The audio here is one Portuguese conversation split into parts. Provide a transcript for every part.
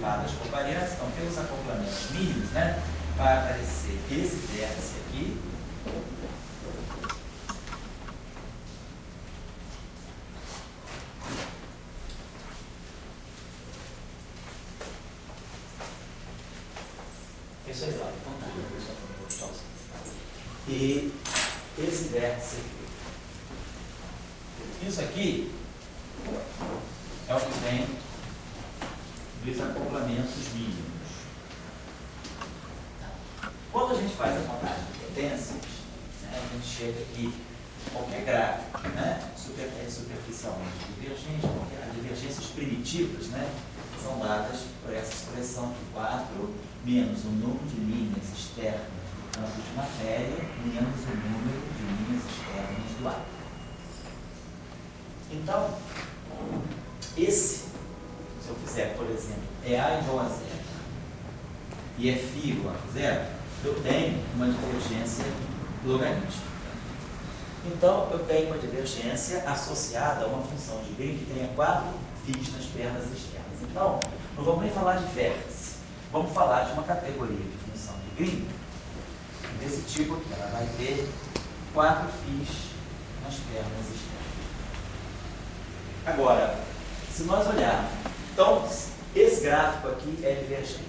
formadas por variantes, então pelos acoplamentos mínimos, né, vai aparecer esse vértice aqui, isso aí, lá, e esse vértice aqui. Isso aqui é o que vem dos acoplamentos mínimos. Quando a gente faz a contagem de potências, né, a gente chega aqui, qualquer gráfico, né, superficialmente divergente, qualquer divergências primitivas, né, são dadas por essa expressão de 4 menos o número de linhas externas do campo de matéria menos o número de linhas externas do ar. Então, esse, se eu fizer, por exemplo, é A igual a 0 e é φ igual a 0, eu tenho uma divergência logarítmica. Então, eu tenho uma divergência associada a uma função de Green que tenha 4 φ nas pernas externas. Então, não vamos nem falar de vértice, vamos falar de uma categoria de função de Green desse tipo aqui. Ela vai ter 4 φ nas pernas externas. Agora, se nós olharmos, então, esse gráfico aqui é divergente.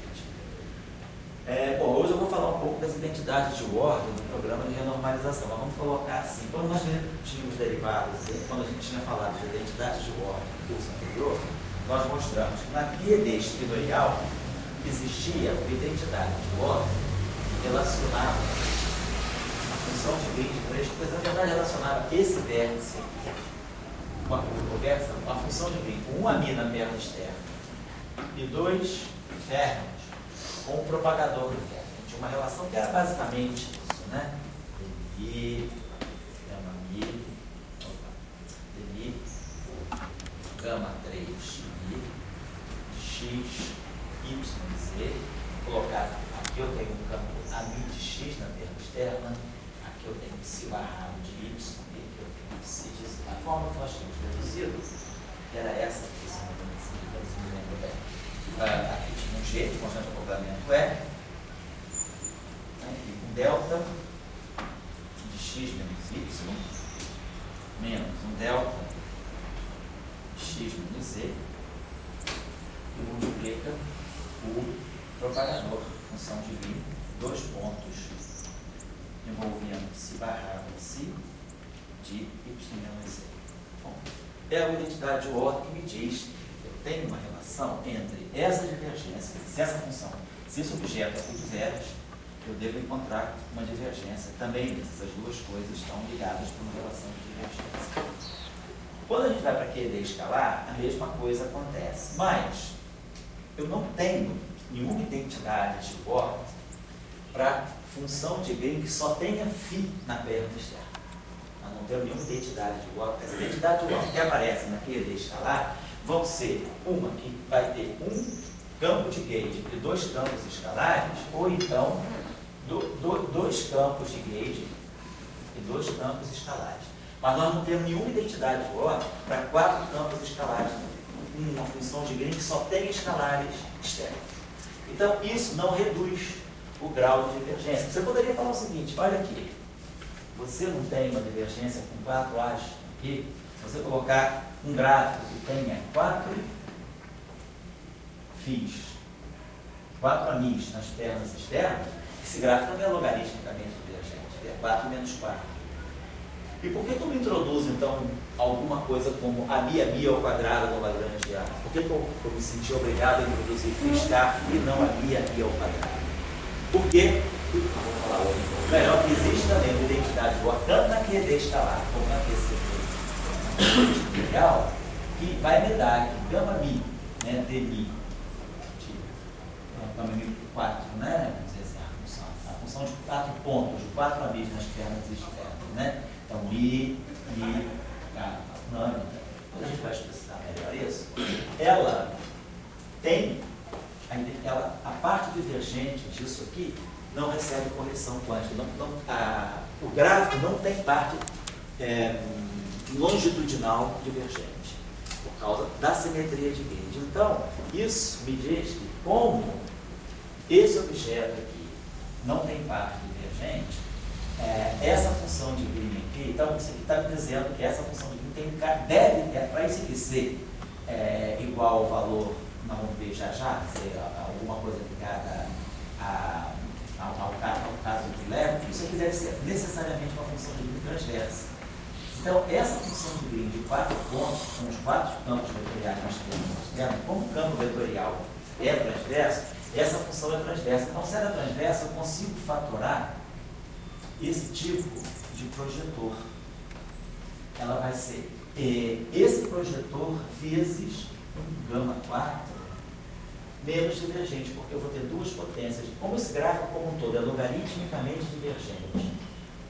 Bom, hoje eu vou falar um pouco das identidades de Ward do programa de renormalização. Mas vamos colocar assim, quando nós tínhamos derivados, quando a gente tinha falado de identidades de Ward no curso anterior, nós mostramos que na PIED espinorial existia uma identidade de Ward que relacionava a função de Green de 3 coisas. Na verdade, relacionava esse vértice aqui, a função de Green com 1 ami na perna externa e 2 férmions com o propagador do férmion. Tinha uma relação que era basicamente isso, né? Demi, gama mi, demi, gama 3 mi, x, y, z. Vou colocar, aqui eu tenho um campo ami de x na perna externa, aqui eu tenho psi barrado de y, e aqui eu tenho psi de z. A forma que nós tínhamos reduzido era essa aqui, se não me lembro bem. Aqui tinha um G, constante de acoplamento é, enfim, um delta de x menos y menos um delta de x menos z que multiplica o propagador, função de Green, 2 pontos envolvendo psi barrado psi de y menos z. Bom, é a identidade de Ward que me diz que eu tenho uma relação entre essa divergência, se essa função, se esse objeto é diverge, eu devo encontrar uma divergência também. Essas duas coisas estão ligadas por uma relação de divergência. Quando a gente vai para QED escalar, a mesma coisa acontece, mas eu não tenho nenhuma identidade de Ward para função de Green que só tenha φ na perna externa. Eu não tenho nenhuma identidade de Ward. As identidades de Ward que aparecem na QED escalar vão ser uma que vai ter um campo de gauge e 2 campos escalares, ou então 2 campos de gauge e 2 campos escalares. Mas nós não temos nenhuma identidade de Ward para 4 campos escalares, uma função de Green que só tem escalares externos. Então, isso não reduz o grau de divergência. Você poderia falar o seguinte, olha aqui, você não tem uma divergência com 4 A's aqui, se você colocar um gráfico que tenha 4 φs, 4 amis nas pernas externas, esse gráfico também é logaritmicamente divergente, é 4 menos 4. E por que eu não introduzo, então, alguma coisa como ami ao quadrado no Lagrangiano? Por que eu me senti obrigado a introduzir φ e não ami ao quadrado? Porque, vou falar hoje, melhor que existe também uma identidade de Ward, tanto na QED escalar como na QCD integral, que vai me dar aqui gama mi, né, dmi, gama mi 4, né, vamos dizer assim, a função de 4 pontos, de 4 amis nas pernas externas, né, então mi, quando a gente vai explicitar melhor isso, ela tem, a parte divergente disso aqui não recebe correção quântica, o gráfico não tem parte longitudinal divergente. por causa da simetria de grid. Então, isso me diz que como esse objeto aqui não tem par divergente, essa função de Green aqui, então isso aqui está me dizendo que essa função de Green tem para isso aqui ser igual ao valor, nós vamos ver já, ser alguma coisa ligada ao caso de Levy, isso aqui deve ser necessariamente uma função de Green transversa. Então, essa função de Green de 4 pontos, com os 4 campos vetoriais mais externos, como o campo vetorial é transverso, essa função é transversa. Então, se ela é transversa, eu consigo fatorar esse tipo de projetor. Ela vai ser esse projetor vezes um gama 4 menos divergente, porque eu vou ter duas potências. Como esse gráfico como um todo é logaritmicamente divergente,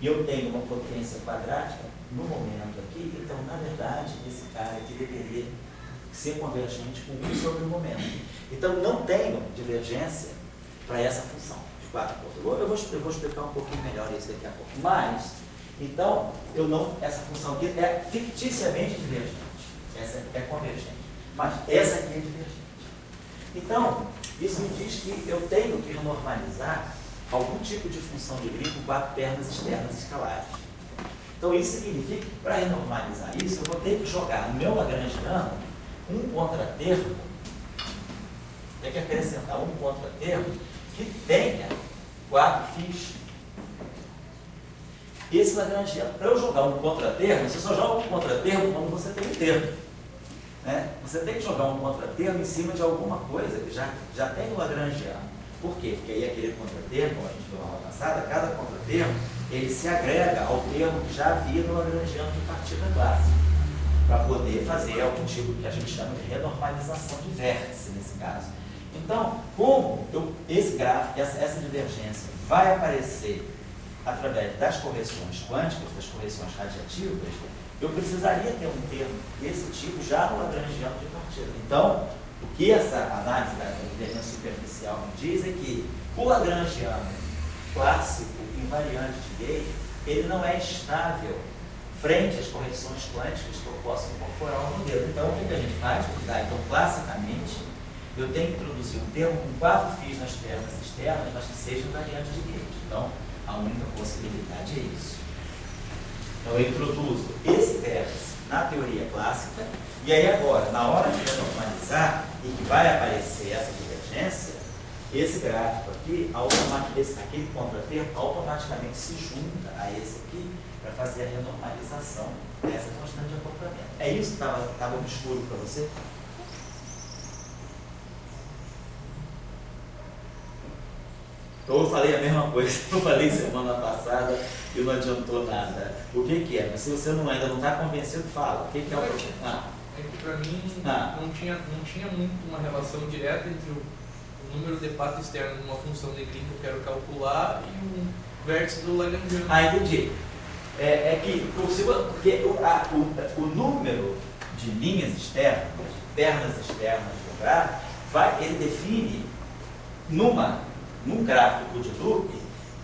e eu tenho uma potência quadrática no momento aqui, então, na verdade, esse cara aqui deveria ser convergente com 1 sobre o momento. Então, não tenho divergência para essa função de 4 pontos. Eu vou explicar um pouquinho melhor isso daqui a pouco. Mas, então, essa função aqui é ficticiamente divergente. Essa é convergente. Mas essa aqui é divergente. Então, isso me diz que eu tenho que normalizar algum tipo de função de Green com 4 pernas externas escalares. Então, isso significa que, para renormalizar isso, eu vou ter que jogar no meu lagrangiano um contratermo, tem que acrescentar um contratermo que tenha 4 φ. Esse lagrangiano, para eu jogar um contratermo, você só joga um contratermo quando você tem um termo. Né? Você tem que jogar um contratermo em cima de alguma coisa que já tem o lagrangiano. Por quê? Porque aí aquele contratermo, como a gente viu na aula passada, cada contratermo, ele se agrega ao termo que já havia no lagrangiano de partida clássica, para poder fazer algum tipo que a gente chama de renormalização de vértice, nesse caso. Então, como esse gráfico, essa divergência vai aparecer através das correções quânticas, das correções radiativas, eu precisaria ter um termo desse tipo já no lagrangiano de partida. Então, o que essa análise da divergência superficial me diz é que o lagrangiano clássico invariante de Gauge, ele não é estável frente às correções quânticas que eu posso incorporar ao modelo. Então, o que a gente faz? Então, classicamente, eu tenho que introduzir um termo com 4 φ nas pernas externas, mas que seja invariante de Gauge. Então, a única possibilidade é isso. Então, eu introduzo esse vértice na teoria clássica, e aí agora, na hora de renormalizar, e que vai aparecer essa divergência, esse gráfico aqui, aquele contratermo, automaticamente se junta a esse aqui para fazer a renormalização dessa constante de acoplamento. É isso que estava obscuro para você? Então eu falei a mesma coisa que eu falei semana passada e não adiantou nada. O que é? Mas se você ainda não está convencido, fala. O que é o problema? É que para mim não tinha muito uma relação direta entre o número de pato externo numa função de Green que eu quero calcular e um vértice do Lagrangiano. Entendi. Porque o número de linhas externas, de pernas externas do gráfico, ele define num gráfico de loop,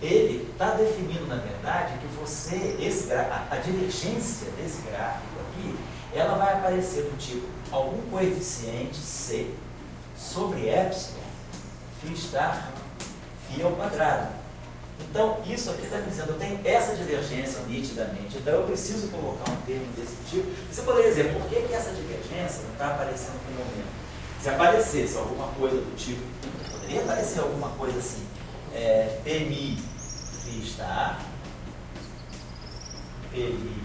ele está definindo, na verdade, que a divergência desse gráfico aqui, ela vai aparecer do tipo algum coeficiente C sobre epsilon φ estar φ ao quadrado. Então, isso aqui está me dizendo, eu tenho essa divergência nitidamente, então eu preciso colocar um termo desse tipo. Você poderia dizer, por que essa divergência não está aparecendo no momento? Se aparecesse alguma coisa do tipo, poderia aparecer alguma coisa assim, Pmi φ estar, Pmi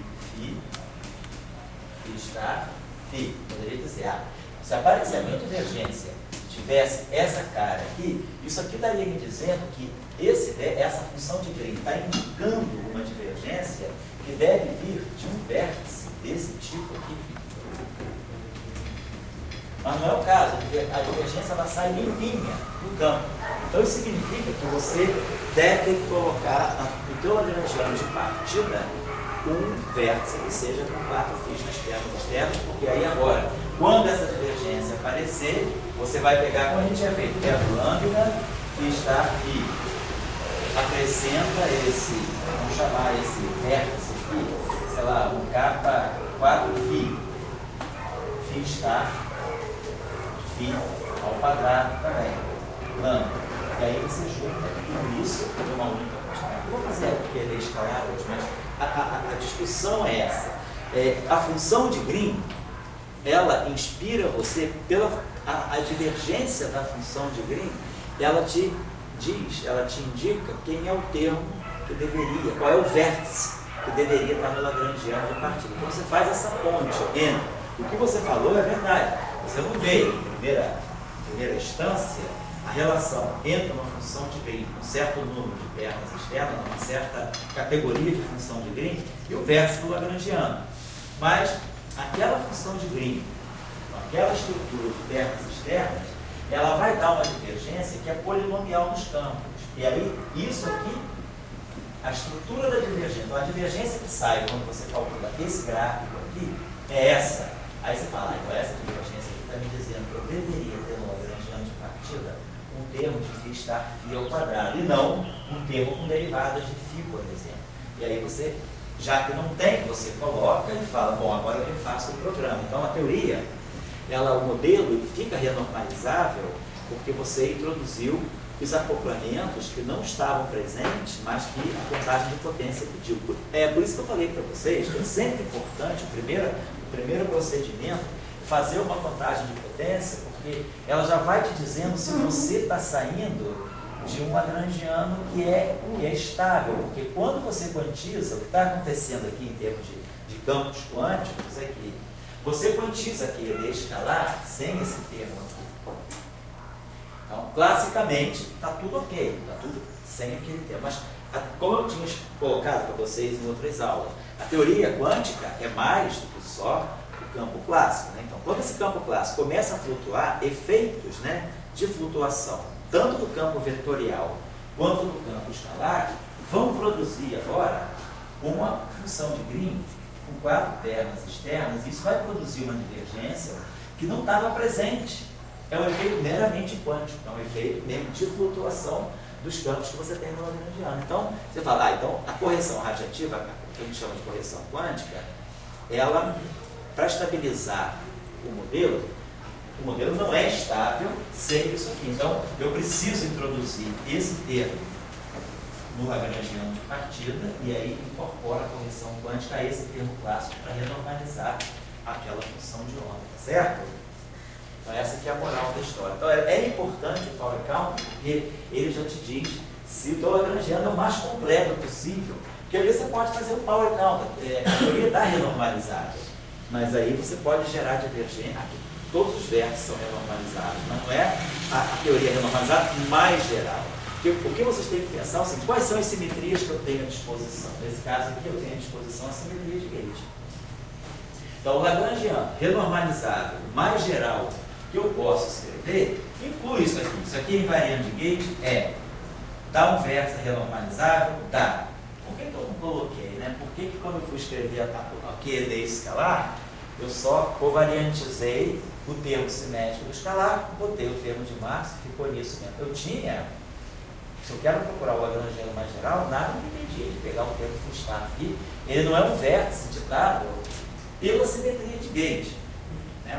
φ estar, φ. Poderia dizer, se aparecer a minha divergência tivesse essa cara aqui, isso aqui estaria me dizendo que essa função de Green está indicando uma divergência que deve vir de um vértice desse tipo aqui. Mas não é o caso, a divergência ela sai limpinha do campo. Então isso significa que você deve colocar no teu lagrangiano de partida um vértice que seja com 4 φ nas pernas externas, porque aí agora, quando essa divergência aparecer, você vai pegar, como a gente tinha feito, lambda φ estar φ. Acrescenta vamos chamar esse vértice aqui, sei lá, um capa 4 φ. Φ φ estar φ ao quadrado também. Lambda. E aí você junta tudo isso em uma única constante. Eu vou fazer aqui a escalar hoje, mas a discussão é essa. A função de Green, ela inspira você pela a divergência da função de Green, ela te diz, ela te indica quem é o termo que deveria, qual é o vértice que deveria estar no Lagrangiano de partida. Então você faz essa ponte entre o que você falou é verdade. Você não vê em primeira instância a relação entre uma função de Green, um certo número de pernas externas, uma certa categoria de função de Green e o vértice do Lagrangiano. Mas aquela função de Green, aquela estrutura de pernas externas, ela vai dar uma divergência que é polinomial nos campos. E aí, isso aqui, a estrutura da divergência, então a divergência que sai quando você calcula esse gráfico aqui, é essa. Aí você fala, então essa divergência aqui está me dizendo que eu deveria ter no Lagrangiano de partida um termo de φ estar φ ao quadrado, e não um termo com derivadas de φ, por exemplo. E aí você, já que não tem, você coloca e fala, bom, agora eu refaço o programa. Então a teoria, o modelo, ele fica renormalizável porque você introduziu os acoplamentos que não estavam presentes, mas que a contagem de potência pediu. Por isso que eu falei para vocês que é sempre importante, o primeiro procedimento, fazer uma contagem de potência, porque ela já vai te dizendo se você está saindo de um Lagrangiano que é estável, porque quando você quantiza, o que está acontecendo aqui em termos de campos quânticos é que você quantiza aqui a escalar sem esse termo aqui. Então, classicamente, está tudo ok, está tudo sem aquele termo. Mas, como eu tinha colocado para vocês em outras aulas, a teoria quântica é mais do que só o campo clássico. Né? Então, quando esse campo clássico começa a flutuar, efeitos, né, de flutuação, tanto do campo vetorial quanto do campo escalar, vão produzir agora uma função de Green com 4 pernas externas, e isso vai produzir uma divergência que não estava presente. É um efeito meramente quântico, é um efeito mesmo de flutuação dos campos que você tem no Lagrangiano. Então, você fala, então a correção radiativa, que a gente chama de correção quântica, ela, para estabilizar o modelo não é estável sem isso aqui. Então, eu preciso introduzir esse termo no Lagrangiano de partida e aí incorpora a correção quântica a esse termo clássico para renormalizar aquela função de onda, tá certo? Então, essa aqui é a moral da história. Então, é importante o power count, porque ele já te diz se o teu Lagrangiano é o mais completo possível. Porque ali você pode fazer o power count, a teoria está renormalizada, mas aí você pode gerar divergência. Todos os vértices são renormalizados, mas não é a teoria renormalizada mais geral. O que vocês têm que pensar é o seguinte: quais são as simetrias que eu tenho à disposição? Nesse caso aqui, eu tenho à disposição a simetria de gauge. Então, o Lagrangiano renormalizado mais geral que eu posso escrever inclui isso aqui. Isso aqui, invariante de gauge, dá um vértice renormalizável? Dá. Por que eu não coloquei, né? Por que quando eu fui escrever a QED escalar, eu só covariantizei o termo simétrico do escalar, botei o termo de Marx e ficou nisso mesmo. Eu tinha, se eu quero procurar o Lagrangiano mais geral, nada me impedia de pegar o termo φ estar φ. Ele não é um vértice ditado pela simetria de gauge.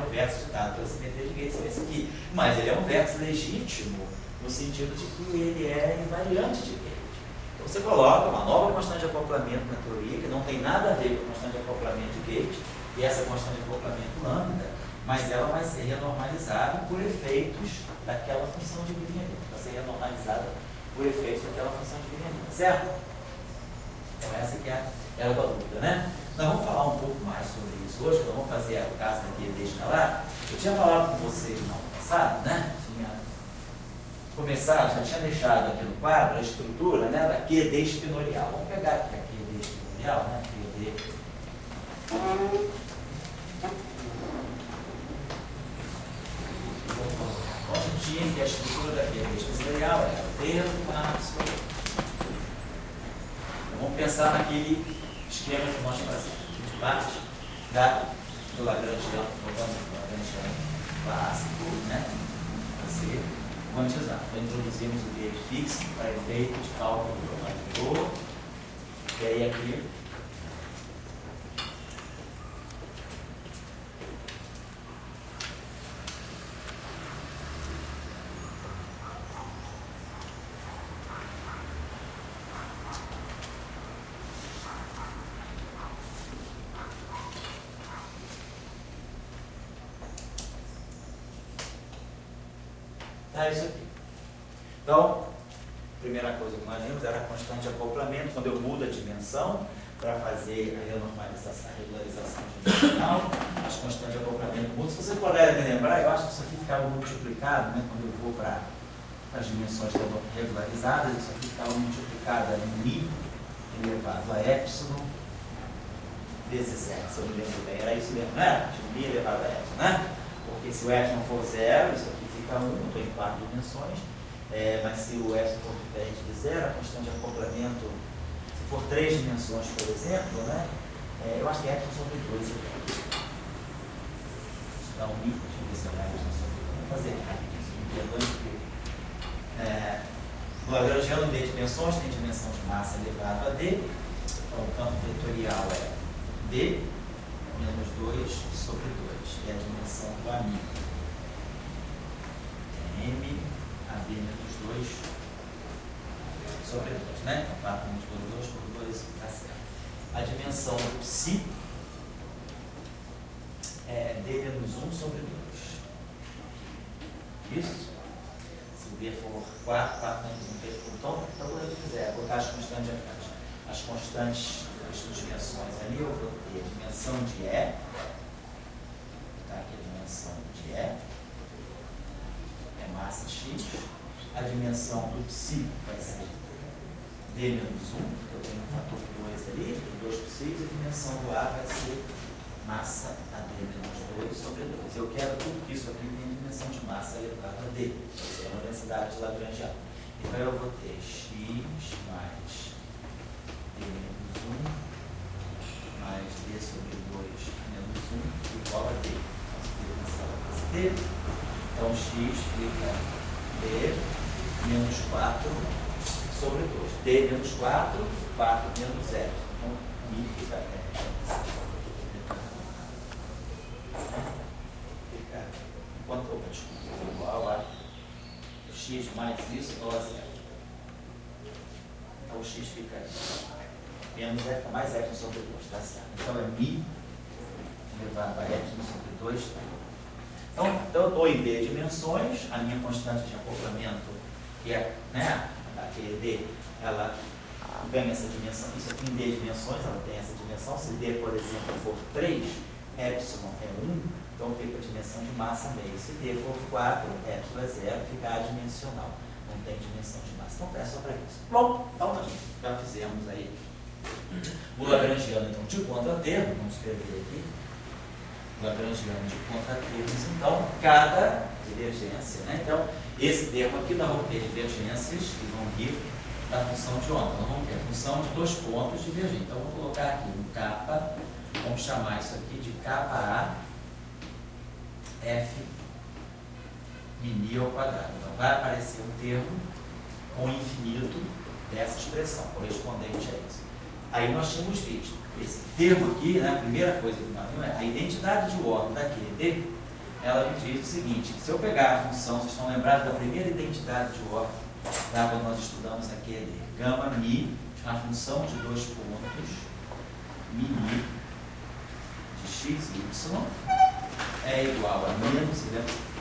O vértice ditado pela simetria de gauge é esse aqui. Mas ele é um vértice legítimo no sentido de que ele é invariante de gauge. Então você coloca uma nova constante de acoplamento na teoria, que não tem nada a ver com a constante de acoplamento de gauge, e essa constante de acoplamento lambda, mas ela vai ser renormalizada por efeitos daquela função de Green ali. Vai ser renormalizada por efeitos daquela função de Green ali, certo? Então essa aqui era a dúvida, né? Nós vamos falar um pouco mais sobre isso hoje, nós vamos fazer o caso da QED escalar. Eu tinha falado com vocês no ano passado, né? Já tinha deixado aqui no quadro a estrutura, né, da QED espinorial. Vamos pegar aqui a QED espinorial, né? QED. Então, a gente tinha que a estrutura da QED espinorial era o termo máximo. Vamos pensar naquele esquema que nós fazemos. A gente parte do Lagrangiano, voltando para o Lagrangiano clássico, né? Para ser quantizado. Então, introduzimos o gauge fixo para efeito de cálculo do propagador. E aí aqui Tá, isso aqui. Então, primeira coisa que nós vimos era a constante de acoplamento, quando eu mudo a dimensão para fazer a renormalização, a regularização dimensional, as constantes de acoplamento mudam. Se você puder lembrar, eu acho que isso aqui ficava multiplicado, né, quando eu vou para as dimensões regularizadas, isso aqui ficava multiplicado em mi elevado a epsilon vezes r, se eu me lembro bem, era isso mesmo, né? Mi elevado a epsilon, né? Porque se o epsilon for zero, isso aqui fica 1, eu estou em 4 dimensões, mas se o epsilon for diferente de zero, a constante de acoplamento, se for 3 dimensões, por exemplo, né? Eu acho que é epsilon sobre 2 aqui. Isso dá um mi, deixa eu ver se é epsilon sobre 2. Vamos fazer rapidinho, isso me perdoe, porque no Lagrangiano D dimensões tem dimensão de massa elevado a D, então o campo vetorial é D menos 2 sobre 2, e a dimensão do amigo é M a B menos 2 sobre 2, né? Então 4 menos 2 por 2, está certo. A dimensão do psi é D menos 1 sobre 2. Isso? Se o D for 4, 4 menos 1 feito por tom, então quando eu fizer, botar as constantes das dimensões ali, eu vou ter a dimensão de E, tá? Aqui a dimensão de E, é massa X, a dimensão do psi vai ser D menos 1, porque eu tenho um fator 2 ali, 2 psis, e a dimensão do A vai ser massa a D menos 2 sobre 2. Eu quero tudo isso aqui tem dimensão de massa elevada a D, é uma densidade de Lagrangiano. Então eu vou ter X mais D menos 1 mais D sobre 2 menos 1 igual a D. Então X fica D menos 4 sobre 2. D menos 4, 4 menos 0. Então Mi fica igual a x mais isso igual a 0. Então o x fica menos epsilon mais epsilon sobre 2, tá certo? Então é mi elevado a epsilon sobre 2. Então eu estou em d dimensões, a minha constante de acoplamento, que é, né, a QED, ela vem essa dimensão, isso aqui em d dimensões, ela tem essa dimensão. Se d, por exemplo, for 3, epsilon é 1, então fica a dimensão de massa meio. Se D for 4, epsilon é 0, fica adimensional. Não tem dimensão de massa. Então é só para isso. Bom, então nós já fizemos aí o Lagrangiano então, de contratermos. Vamos escrever aqui. O Lagrangiano de contratermos. Então, cada divergência, né? Então, esse termo aqui nós vamos ter divergências que vão vir da função de onda. Nós vamos ter a função de 2 pontos divergentes. Então, vou colocar aqui um kappa. Vamos chamar isso aqui de kappa A F mini ao quadrado. Então vai aparecer um termo com infinito dessa expressão, correspondente a isso. Aí nós tínhamos visto esse termo aqui, né, a primeira coisa que nós vimos é a identidade de ordem da QED, ela me diz o seguinte: se eu pegar a função, vocês estão lembrados da primeira identidade de ordem, tá, quando nós estudamos a QED, gama mi, a função de 2 pontos, mini de x, y, é igual a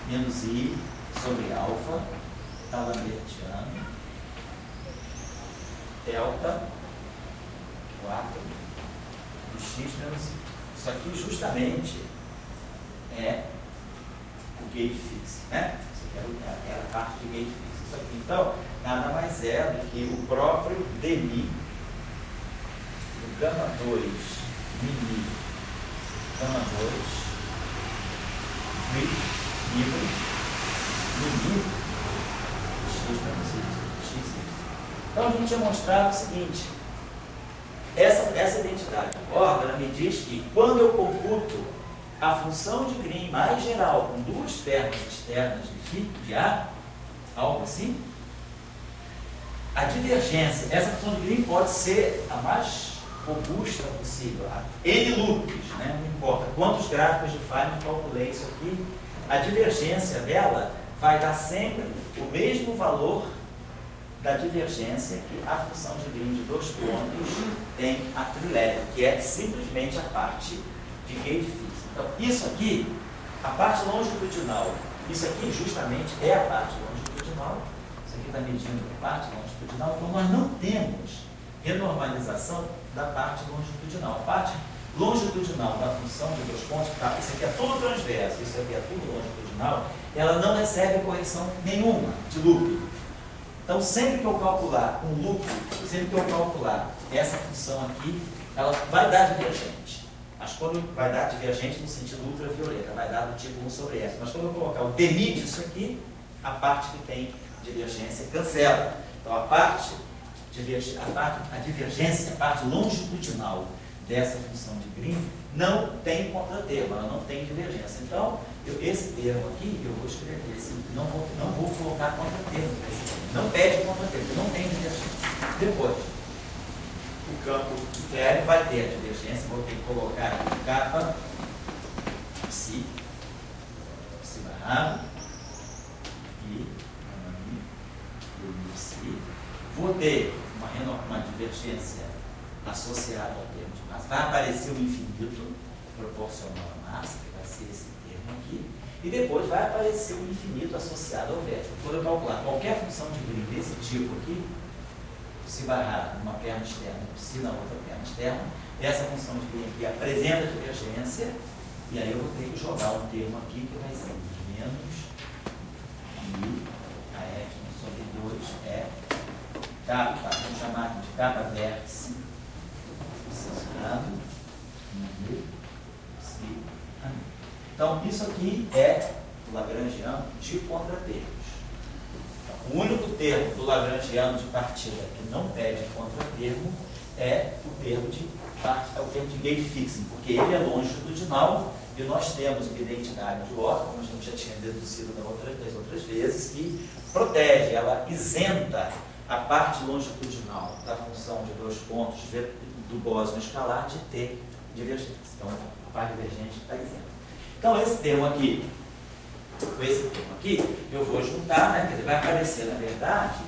menos i sobre alfa, Lambertiano, delta 4 de x menos i. Isso aqui justamente é o gate fix, né? Isso aqui era a parte de gate fix. Isso aqui, então, nada mais é do que o próprio dmi do gama 2 mini gama 2 livre no nível x menos y, x. Então a gente ia mostrar o seguinte: essa identidade de ordem, ela me diz que quando eu computo a função de Green mais geral com 2 termas externas de φ de A, algo assim, a divergência, essa função de Green pode ser a mais robusta possível, N loops, né? Não importa quantos gráficos de Feynman eu calculei isso aqui, a divergência dela vai dar sempre o mesmo valor da divergência que a função de Green de 2 pontos tem a trilégua, que é simplesmente a parte de gate fix. Então, isso aqui, a parte longitudinal, isso aqui justamente é a parte longitudinal. longitudinal, isso aqui está medindo a parte longitudinal, então nós não temos renormalização da parte longitudinal. A parte longitudinal da função de 2 pontos, tá? Isso aqui é tudo transverso, isso aqui é tudo longitudinal, ela não recebe correção nenhuma de loop. Então, sempre que eu calcular um loop, sempre que eu calcular essa função aqui, ela vai dar divergente. Mas quando vai dar divergente no sentido ultravioleta, vai dar do tipo 1 sobre S. Mas quando eu colocar o demi disso aqui, a parte que tem divergência cancela. Então, a divergência, a parte longitudinal dessa função de Green não tem contratermo, ela não tem divergência. Então, esse termo aqui, eu vou escrever assim, não vou colocar contratermo. Não pede contratermo, não tem divergência. Depois, o campo interno vai ter a divergência, vou ter que colocar aqui kappa, psi barrado, e psi. Vou ter uma divergência associada ao termo de massa. Vai aparecer o infinito proporcional à massa, que vai ser esse termo aqui. E depois vai aparecer o infinito associado ao vértice. Quando eu calcular qualquer função de Green desse tipo aqui, se barrar numa perna externa, se na outra perna externa, essa função de Green aqui apresenta divergência, e aí eu vou ter que jogar um termo aqui que vai ser menos i a epsilon sobre 2 é kappa, vamos chamar aqui de kappa vértice, então, isso aqui é o lagrangiano de contratermos. O único termo do lagrangiano de partida que não pede contratermo é o termo de gate fixing, porque ele é longitudinal e nós temos uma identidade de ordem, como a gente já tinha deduzido das outras vezes, que protege, ela isenta a parte longitudinal da função de 2 pontos do bósio escalar de ter divergência. Então, a parte divergente está isenta. Então, esse termo aqui, com esse termo aqui, eu vou juntar, né? Quer dizer, vai aparecer, na verdade,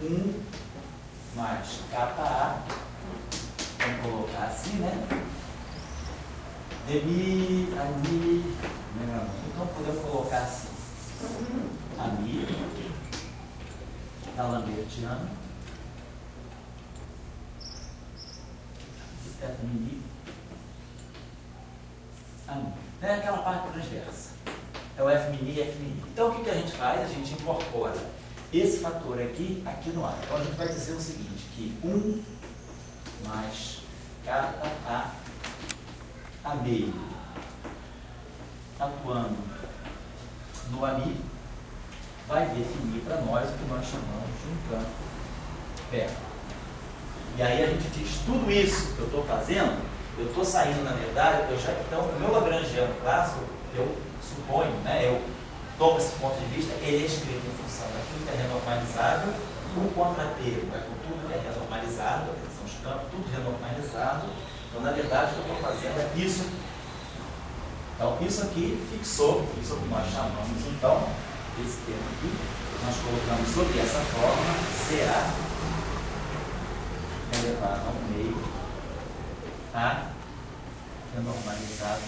1 mais kappa, vamos colocar assim, né? Demi, ami, então podemos colocar assim, ami, da lambertiana, mini, ami. É aquela parte transversa. É o F mini e F mini. Então, o que a gente faz? A gente incorpora esse fator aqui no A. Então, a gente vai dizer o seguinte, que 1 mais kappa a meio, atuando no ami, vai definir para nós o que nós chamamos de um campo perto. E aí a gente diz, tudo isso que eu estou fazendo, eu estou saindo, na verdade, então, o meu lagrangiano clássico, eu suponho, né, eu tomo esse ponto de vista, ele é escrito em função daquilo que é renormalizável, o contratermo, tudo que é renormalizado, são os campos, tudo renormalizado. Então, na verdade, o que eu estou fazendo é isso aqui. Então, isso aqui fixou, isso que nós chamamos, então, esse termo aqui, nós colocamos sobre essa forma, CA elevado ao meio, A renormalizado.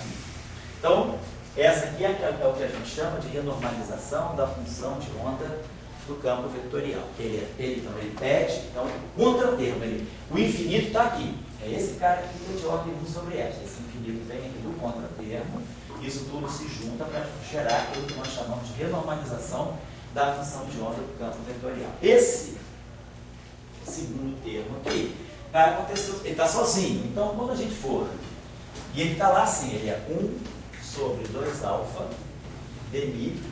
Então, essa aqui é o que a gente chama de renormalização da função de onda do campo vetorial. Então, ele pede, então, o contratermo, o infinito está aqui. É esse cara aqui que é de ordem 1 sobre S. Esse infinito vem aqui do contratermo. Isso tudo se junta para gerar aquilo que nós chamamos de renormalização da função de onda do campo vetorial. Esse segundo termo aqui vai acontecer, ele está sozinho. Então, quando a gente for, e ele está lá assim, ele é 1 sobre 2 alfa dmi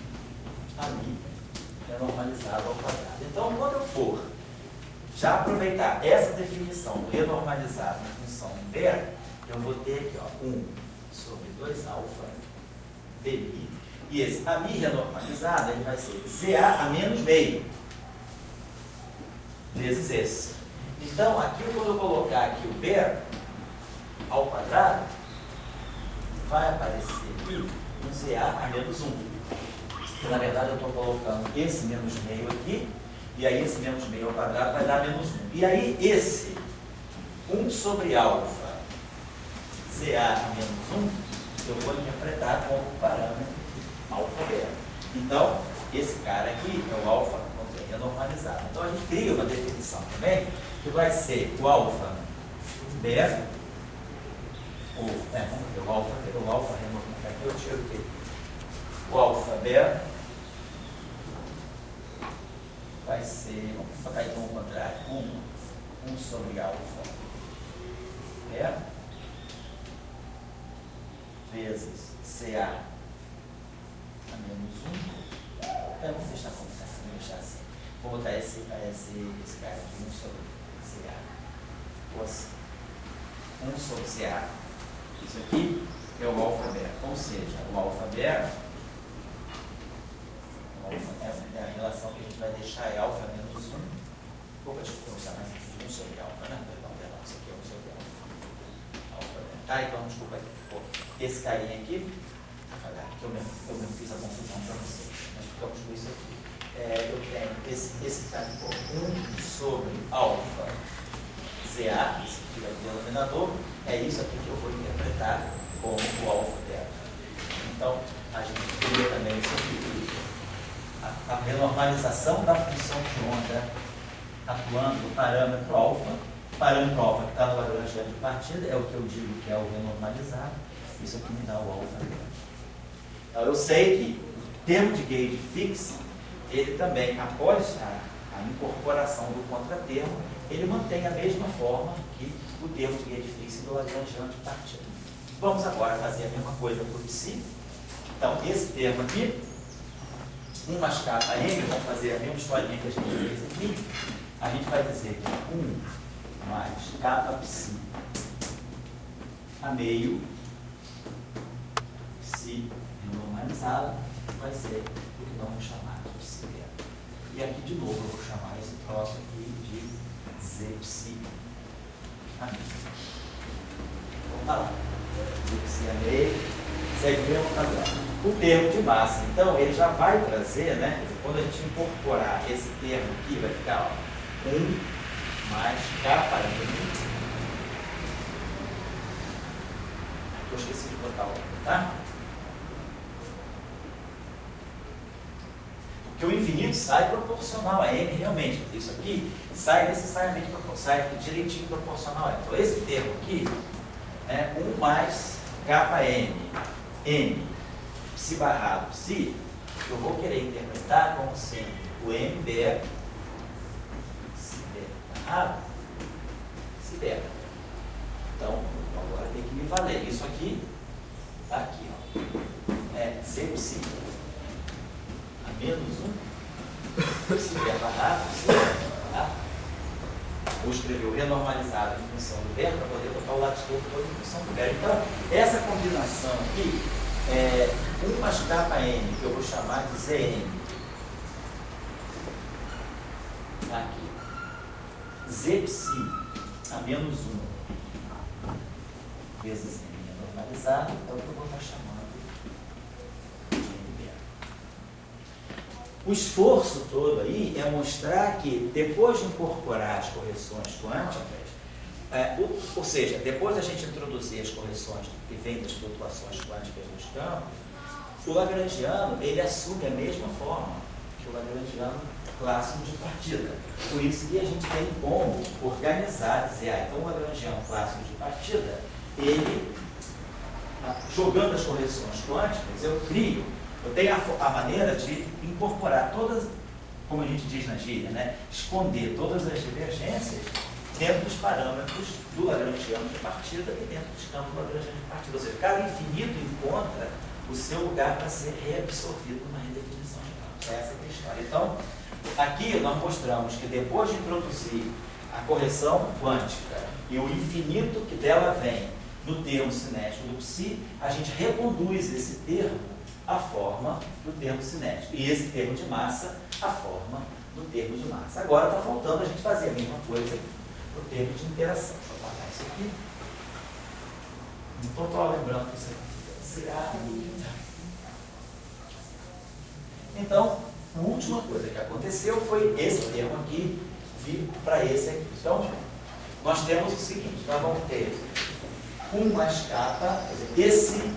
ami renormalizado ao quadrado. Então, quando eu for já aproveitar essa definição do renormalizado na função inversa, eu vou ter aqui, ó, 1 sobre 2 alfa dmi, e esse ami renormalizado ele vai ser CA a menos meio vezes esse. Então, aqui quando eu colocar aqui o B ao quadrado, vai aparecer aqui um CA a menos 1. Porque, na verdade, eu estou colocando esse menos meio aqui, e aí esse menos meio ao quadrado vai dar menos 1. E aí esse 1 sobre alfa CA a menos 1, eu vou interpretar como parâmetro alfa B. Então, esse cara aqui é o alfa renormalizado. Então a gente cria uma definição também, que vai ser o alfa beta, vamos ver, o alfa renormalizado, aqui eu tiro o quê? O alfa beta vai ser, vamos botar então o contrário, 1 sobre alfa beta vezes CA a menos 1. Vamos deixar como está, vamos deixar assim. Vou botar esse cara aqui, 1 sobre CA. Ou assim, 1 sobre CA. Isso aqui é o alfa beta. Ou seja, o alfa beta é a relação que a gente vai deixar é alfa menos 1. Opa, deixa eu usar mais aqui, 1 sobre alfa, né? Perdão, isso aqui é 1 sobre alfa. Alfa beta. Tá, então desculpa aqui. Pô, esse carinha aqui, que eu mesmo fiz a confusão para vocês. Nós ficamos com isso aqui. Eu tenho esse cara aqui, 1 sobre alfa ZA, esse aqui é o denominador, é isso aqui que eu vou interpretar como o alfa beta. Então, a gente cria também isso aqui, a renormalização da função de onda atuando no parâmetro alfa. O parâmetro alfa que está no Lagrangiano de partida é o que eu digo que é o renormalizado. Isso aqui me dá o alfa beta. Então, eu sei que o termo de gauge fixo, ele também, após a incorporação do contratermo, ele mantém a mesma forma que o termo de gauge fixo do Lagrangiano de partida. Vamos agora fazer a mesma coisa para o psi. Então, esse termo aqui, 1 mais kappa m, vamos fazer a mesma historinha que a gente fez aqui. A gente vai dizer que 1 mais kappa psi a meio, psi normalizado, vai ser o que nós vamos chamar de psi beta. E aqui de novo eu vou chamar esse troço aqui de z psi a meio. Vamos lá. Z psi a meio. Segue o mesmo padrão. O termo de massa, então, ele já vai trazer, né? Quer dizer, quando a gente incorporar esse termo aqui, vai ficar 1 mais kappa m. Eu esqueci de botar o outro, tá? Porque o infinito sai proporcional a m, realmente. Isso aqui sai necessariamente sai direitinho proporcional a m. Então, esse termo aqui é 1 mais kappa m. M, psi barrado psi, eu vou querer interpretar como sendo o m beta, psi beta barrado, psi beta. Então, agora tem que me valer. Isso aqui, tá aqui, ó, é z psi a menos 1, psi beta barrado, psi beta, tá? Vou escrever o renormalizado em função do beta para poder botar o latitude todo em função do beta. Então, essa combinação aqui é 1 mais kappa m, que eu vou chamar de Zn. Aqui. Z psi a menos 1 vezes m renormalizado é o que eu vou estar chamando de m beta. O esforço todo aí é mostrar que, depois de incorporar as correções quânticas, ou seja, depois da gente introduzir as correções que vêm das flutuações quânticas nos campos, o lagrangiano, ele assume a mesma forma que o lagrangiano clássico de partida. Por isso que a gente tem como organizar, dizer, então o lagrangiano clássico de partida, ele, jogando as correções quânticas, eu tenho a maneira de incorporar todas, como a gente diz na gíria, né? Esconder todas as divergências dentro dos parâmetros do lagrangiano de partida e dentro dos campos do lagrangiano de partida. Ou seja, cada infinito encontra o seu lugar para ser reabsorvido numa redefinição de campos. Essa é a história. Então, aqui nós mostramos que depois de introduzir a correção quântica e o infinito que dela vem no termo cinético do psi, a gente reconduz esse termo à forma do termo cinético. E esse termo de massa, a forma do termo de massa. Agora está faltando a gente fazer a mesma coisa no termo de interação. Deixa eu apagar isso aqui. Não estou lembrando que isso aqui será. Então, a última coisa que aconteceu foi esse termo aqui vir para esse aqui. Então, nós temos o seguinte, nós vamos ter 1 mais kappa, quer dizer, esse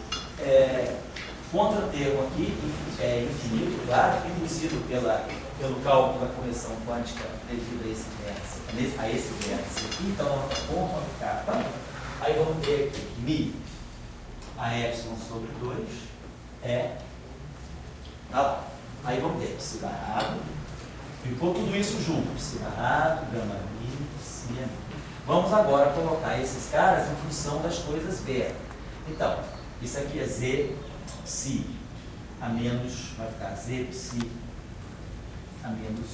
contratermo aqui é infinito, claro, induzido pelo cálculo da correção quântica devido a esse vértice aqui. Então, a nossa conta vai ficar tanto. Aí vamos ter aqui que mi a epsilon sobre 2 é lá. Aí vamos ter psi barrado. Ficou tudo isso junto. Psi barrado, gama mi, psi mi. Vamos agora colocar esses caras em função das coisas beta. Então, isso aqui é z psi a menos, vai ficar z psi a menos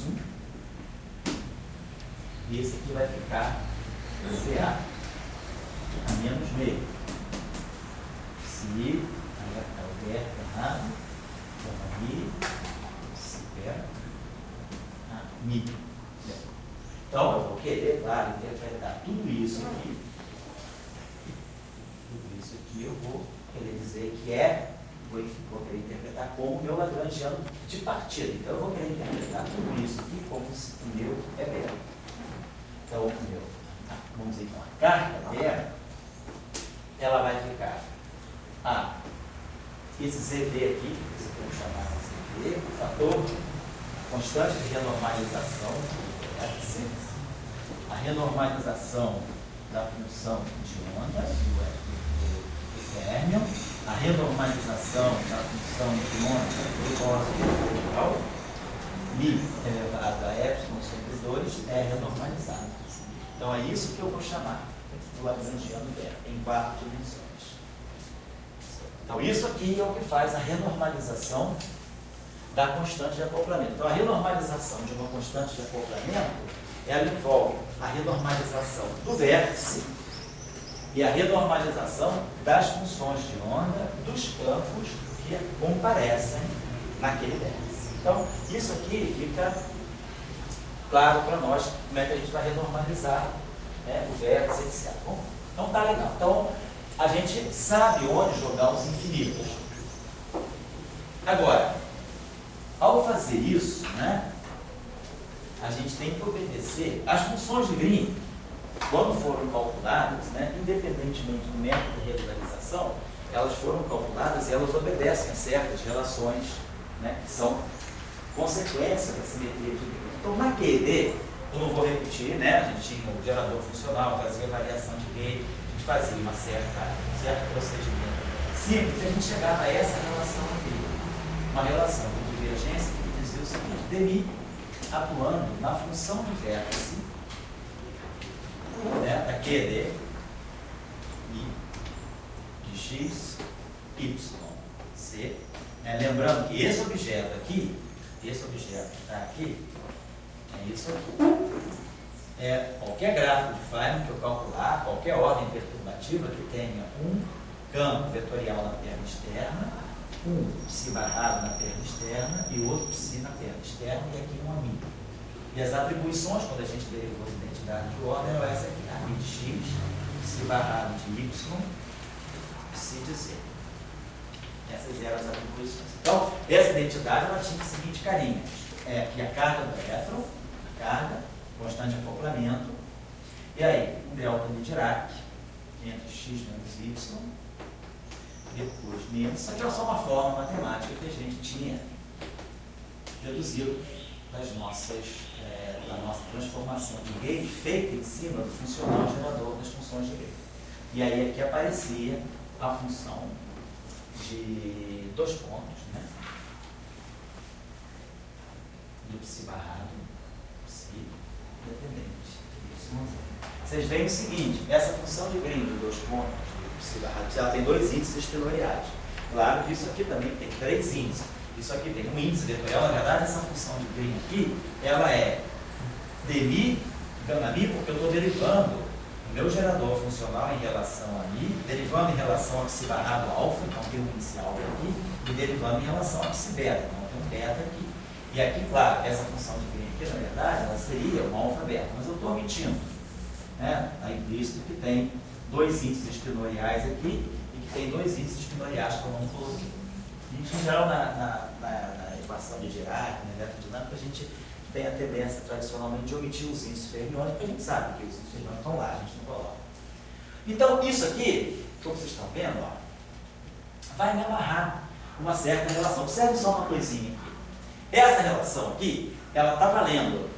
1. E esse aqui vai ficar za a menos meio. Psi, aí vai ficar o beta errado, gama mi, psi beta, mi. Então, eu vou querer, claro, interpretar tudo isso aqui. Tudo isso aqui eu vou querer dizer que vou querer interpretar como o meu lagrangiano de partida. Então, eu vou querer interpretar tudo isso aqui como se o meu é beta. Então, o meu, vamos dizer, então, a carga dela, ela vai ficar esse CV aqui, esse que eu vou chamar de CV, o fator constante de renormalização, a renormalização da função de onda, do Fermion, a renormalização da função de onda do cósmico integral, mi elevado a epsilon sobre 2 é renormalizado. Então é isso que eu vou chamar do lagrangiano beta, em 4 dimensões. Então isso aqui é o que faz a renormalização da constante de acoplamento. Então a renormalização de uma constante de acoplamento, ela envolve a renormalização do vértice e a renormalização das funções de onda dos campos que comparecem naquele vértice. Então, isso aqui fica claro para nós como é que a gente vai renormalizar, né, o vértice, etc. Bom, então tá legal. Então, a gente sabe onde jogar os infinitos. Agora, ao fazer isso, né, a gente tem que obedecer às funções de Green, quando foram calculadas, né, independentemente do método de regularização, elas foram calculadas e elas obedecem a certas relações, né, que são consequência da simetria de Green. Então, na QED, eu não vou repetir, né, a gente tinha o gerador funcional, fazia variação de Gay, a gente fazia um certo procedimento simples, e a gente chegava a essa relação aqui, uma relação de divergência que dizia o seguinte: dmi atuando na função do vértice, né, da QD I de x, y, c. Né, lembrando que esse objeto aqui, que está aqui, é isso aqui. É qualquer gráfico de Feynman que eu calcular, qualquer ordem perturbativa que tenha um campo vetorial na perna externa, um psi barrado na perna externa e outro psi na perna externa, e aqui um ami. E as atribuições, quando a gente derivou as identidades de ordem, eram essa aqui: ami de x, psi barrado de y, psi de z. Essas eram as atribuições. Então, essa identidade ela tinha o seguinte carinho: que a carga do elétron, a carga, constante de acoplamento, e aí um delta de Dirac entre x menos y, depois menos. Isso aqui é só uma forma matemática que a gente tinha deduzido da nossa transformação de Gauge feita em cima do funcional gerador das funções de Gauge. E aí aqui aparecia a função de 2 pontos, né, do psi barrado, psi dependente. Vocês veem o seguinte: essa função de Green de 2 pontos, do psi barrado, ela tem 2 índices estiloriais. Claro que isso aqui também tem 3 índices. Isso aqui tem um índice vetorial. Na verdade, essa função de Green aqui, ela é dmi, gama mi, porque eu estou derivando o meu gerador funcional em relação a mi, derivando em relação a psi barrado alfa, então tem um índice alfa aqui, e derivando em relação a psi beta, então tem um beta aqui. E aqui, claro, essa função de Green aqui, na verdade, ela seria uma alfa beta, mas eu estou omitindo, né, a implícito que tem 2 índices espinoriais aqui e que tem 2 índices espinoriais que eu não coloquei. Em geral, na equação de Dirac, na eletrodinâmica, a gente tem a tendência tradicionalmente de omitir os índices fermiônicos, porque a gente sabe que os índices fermiônicos estão lá, a gente não coloca. Então, isso aqui, como vocês estão vendo, ó, vai me amarrar uma certa relação. Observe só uma coisinha aqui. Essa relação aqui, ela está valendo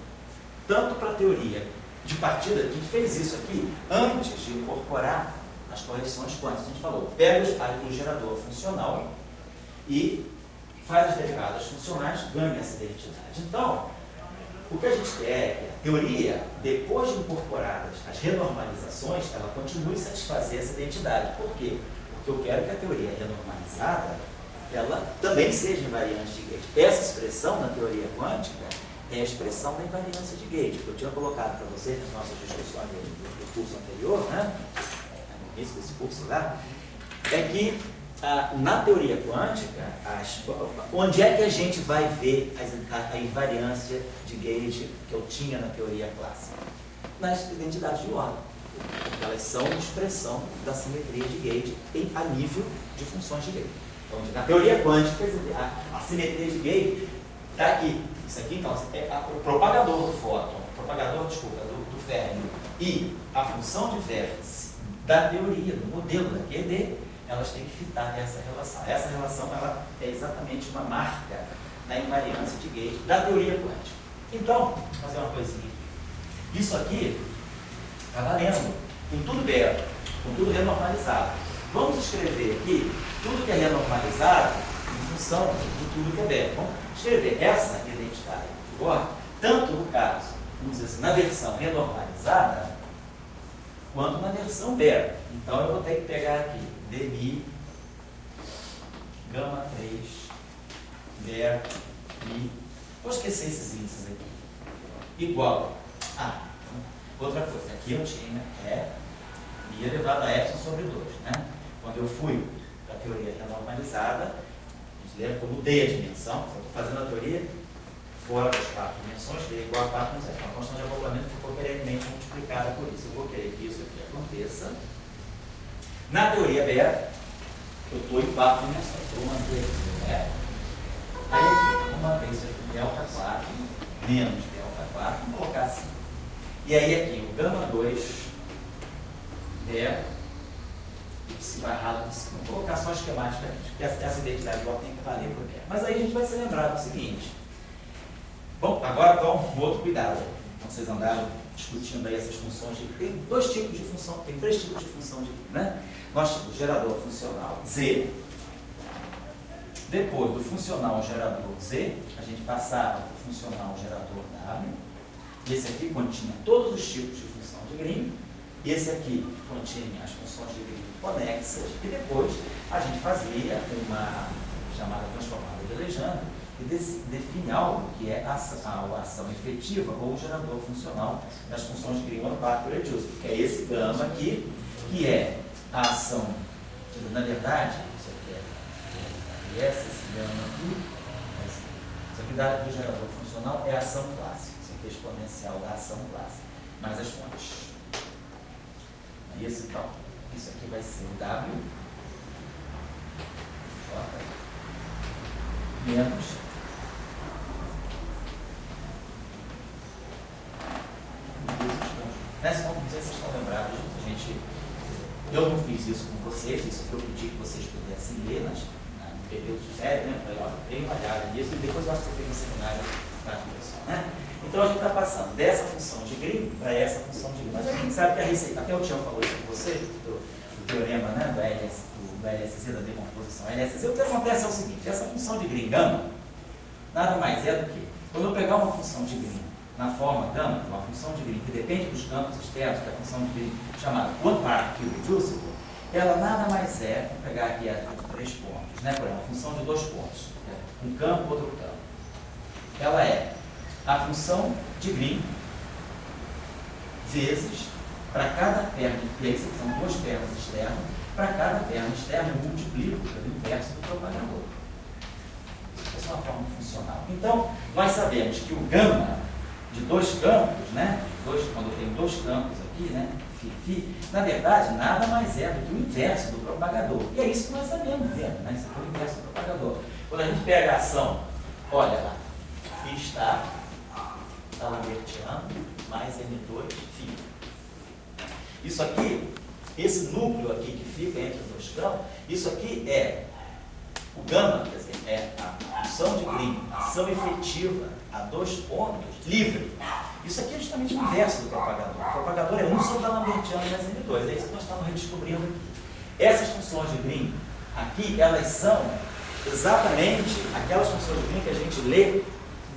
tanto para a teoria de partida, a gente fez isso aqui antes de incorporar as correções quânticas. A gente falou, pega o gerador funcional e faz as derivadas funcionais, ganha essa identidade. Então, o que a gente quer é que a teoria, depois de incorporadas as renormalizações, ela continue a satisfazer essa identidade. Por quê? Porque eu quero que a teoria renormalizada, ela também seja invariante de gate. Essa expressão na teoria quântica é a expressão da invariância de gate, que eu tinha colocado para vocês nas nossas discussões do curso anterior, né? No início desse curso lá, é que na teoria quântica, onde é que a gente vai ver a invariância de gate que eu tinha na teoria clássica? Nas identidades de ordem. Elas são expressão da simetria de gate a nível de funções de gate. Então, na teoria quântica, a simetria de gate está aqui. Isso aqui, então, é o propagador do fóton, do ferro e a função de vértice da teoria, do modelo da QED, elas têm que fitar essa relação. Essa relação ela é exatamente uma marca na invariância de gate da teoria quântica. Então, vou fazer uma coisinha. Isso aqui está valendo com tudo belo, com tudo renormalizado. Vamos escrever aqui tudo que é renormalizado em função de tudo que é belo. Vamos escrever essa identidade de ordem, tanto no caso, vamos dizer assim, na versão renormalizada, quanto na versão belo. Então, eu vou ter que pegar aqui dmi, gama 3, ver, mi, vou esquecer esses índices aqui, igual a, outra coisa, aqui eu tinha mi elevado a epsilon sobre 2, né? Quando eu fui para a teoria renormalizada, a gente lembra que eu mudei a dimensão, eu estou fazendo a teoria fora das 4 dimensões, que é igual a 4 vezes. A constante de acoplamento ficou perenemente multiplicada por isso. Eu vou querer que isso aqui aconteça. Na teoria BER, eu estou em 4 dimensões. Eu vou manter isso aqui. Aí eu vou manter isso aqui, delta 4, menos delta 4, vamos colocar assim. E aí aqui, o gama 2, BER, se barrado, vamos colocar só a esquemática aqui, porque essa identidade igual tem que valer por BER. Mas aí a gente vai se lembrar do seguinte. Bom, agora toma um outro cuidado. Vocês andaram discutindo aí essas funções de... Tem 2 tipos de função, tem 3 tipos de função de... né? Nós temos o gerador funcional Z. Depois do funcional gerador Z, a gente passava para o funcional gerador W. Esse aqui continha todos os tipos de função de Green. Esse aqui continha as funções de Green conexas. E depois a gente fazia uma chamada transformada de Legendre, e define algo que é a ação efetiva ou o gerador funcional das funções de Green one-part reduced, que é esse gama aqui, que é a ação, na verdade, isso aqui é esse gama aqui, isso aqui do gerador funcional é a ação clássica, isso aqui é exponencial da ação clássica, mais as fontes. Isso, então, isso aqui vai ser o W, J, menos não sei se vocês estão lembrados disso. Eu não fiz isso com vocês, isso que eu pedi que vocês pudessem ler no período de férias, né? Falei, ó, dei uma olhada nisso e depois eu acho que você fez um seminário para a pessoal, né? Então a gente está passando dessa função de Green para essa função de Green. Mas a gente sabe que a receita, até o Tião falou isso com vocês, do teorema, né, do LSZ, da decomposição LSZ. O que acontece é o seguinte, essa função de Green gama nada mais é do que, quando eu pegar uma função de Green na forma gama, uma função de Green que depende dos campos externos, que é a função de Green chamada one-part reducible, ela nada mais é, vou pegar aqui as 3 pontos, né, por exemplo, a função de 2 pontos, um campo, outro campo. Ela é a função de Green vezes, para cada perna de place, que são 2 pernas externas, para cada perna externa eu multiplico pelo inverso do propagador. Essa é uma forma funcional. Então, nós sabemos que o gama de 2 campos, né? Quando eu tenho 2 campos aqui, né? Na verdade, nada mais é do que o inverso do propagador. E é isso que nós sabemos, né? Isso aqui é o inverso do propagador. Quando a gente pega a ação, olha lá, φ está lambertiano mais M2 φ. Isso aqui, esse núcleo aqui que fica entre os 2 campos, isso aqui é O gama, quer dizer, é a função de Green, ação efetiva a 2 pontos, livre. Isso aqui é justamente o inverso do propagador. O propagador é 1 sobre a lambertiana mais M2. É isso que nós estamos redescobrindo aqui. Essas funções de Green aqui, elas são exatamente aquelas funções de Green que a gente lê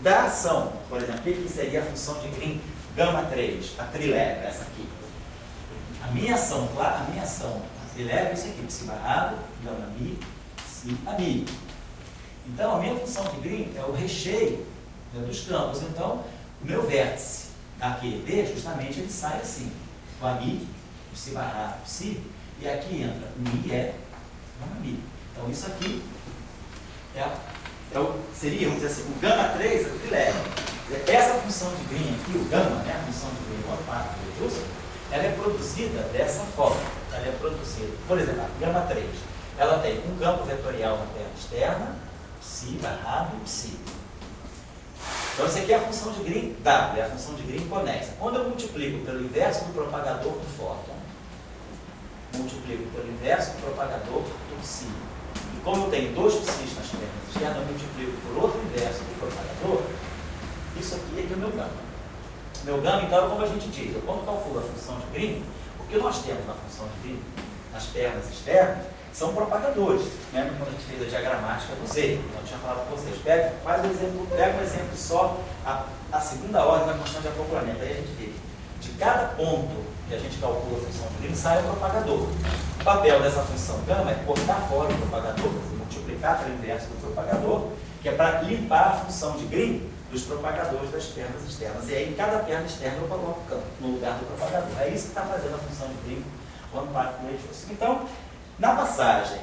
da ação. Por exemplo, o que seria a função de Green gama 3, a trileve, essa aqui. A minha ação, a trileve é isso aqui, psi barrado, gama mi, psi a mi. Então, a minha função de Green é o recheio, né, dos campos. Então, o meu vértice aqui, D, justamente, ele sai assim, com a mi, psi barrado, psi, e aqui entra mi é gama mi. Então, isso aqui seria, vamos dizer assim, o gama 3 é o trileve. Essa função de Green aqui, o gama, né, a função de Green, o parte do Wilson, ela é produzida dessa forma. Ela é produzida, por exemplo, a gama 3, ela tem um campo vetorial na perna externa, psi barrado e psi. Então, isso aqui é a função de Green W, é a função de Green conexa. Quando eu multiplico pelo inverso do propagador do fóton, multiplico pelo inverso do propagador do psi. E como eu tenho 2 psis nas pernas externas, eu multiplico por outro inverso do propagador, isso aqui é que é o meu gama. Meu gama, então, como a gente diz, eu quando calculo a função de Green, o que nós temos na função de Green, nas pernas externas, são propagadores. Lembra quando a gente fez a diagramática do Z? Então, eu tinha falado para vocês, pega um exemplo só, a segunda ordem da constante de acoplamento. Aí a gente vê, de cada ponto que a gente calcula a função de Green, sai o propagador. O papel dessa função gama é cortar fora o propagador, multiplicar pelo inverso do propagador, que é para limpar a função de Green dos propagadores das pernas externas. E aí, em cada perna externa, eu coloco o campo no lugar do propagador. É isso que está fazendo a função de Green quando parte com o eixo. Então, na passagem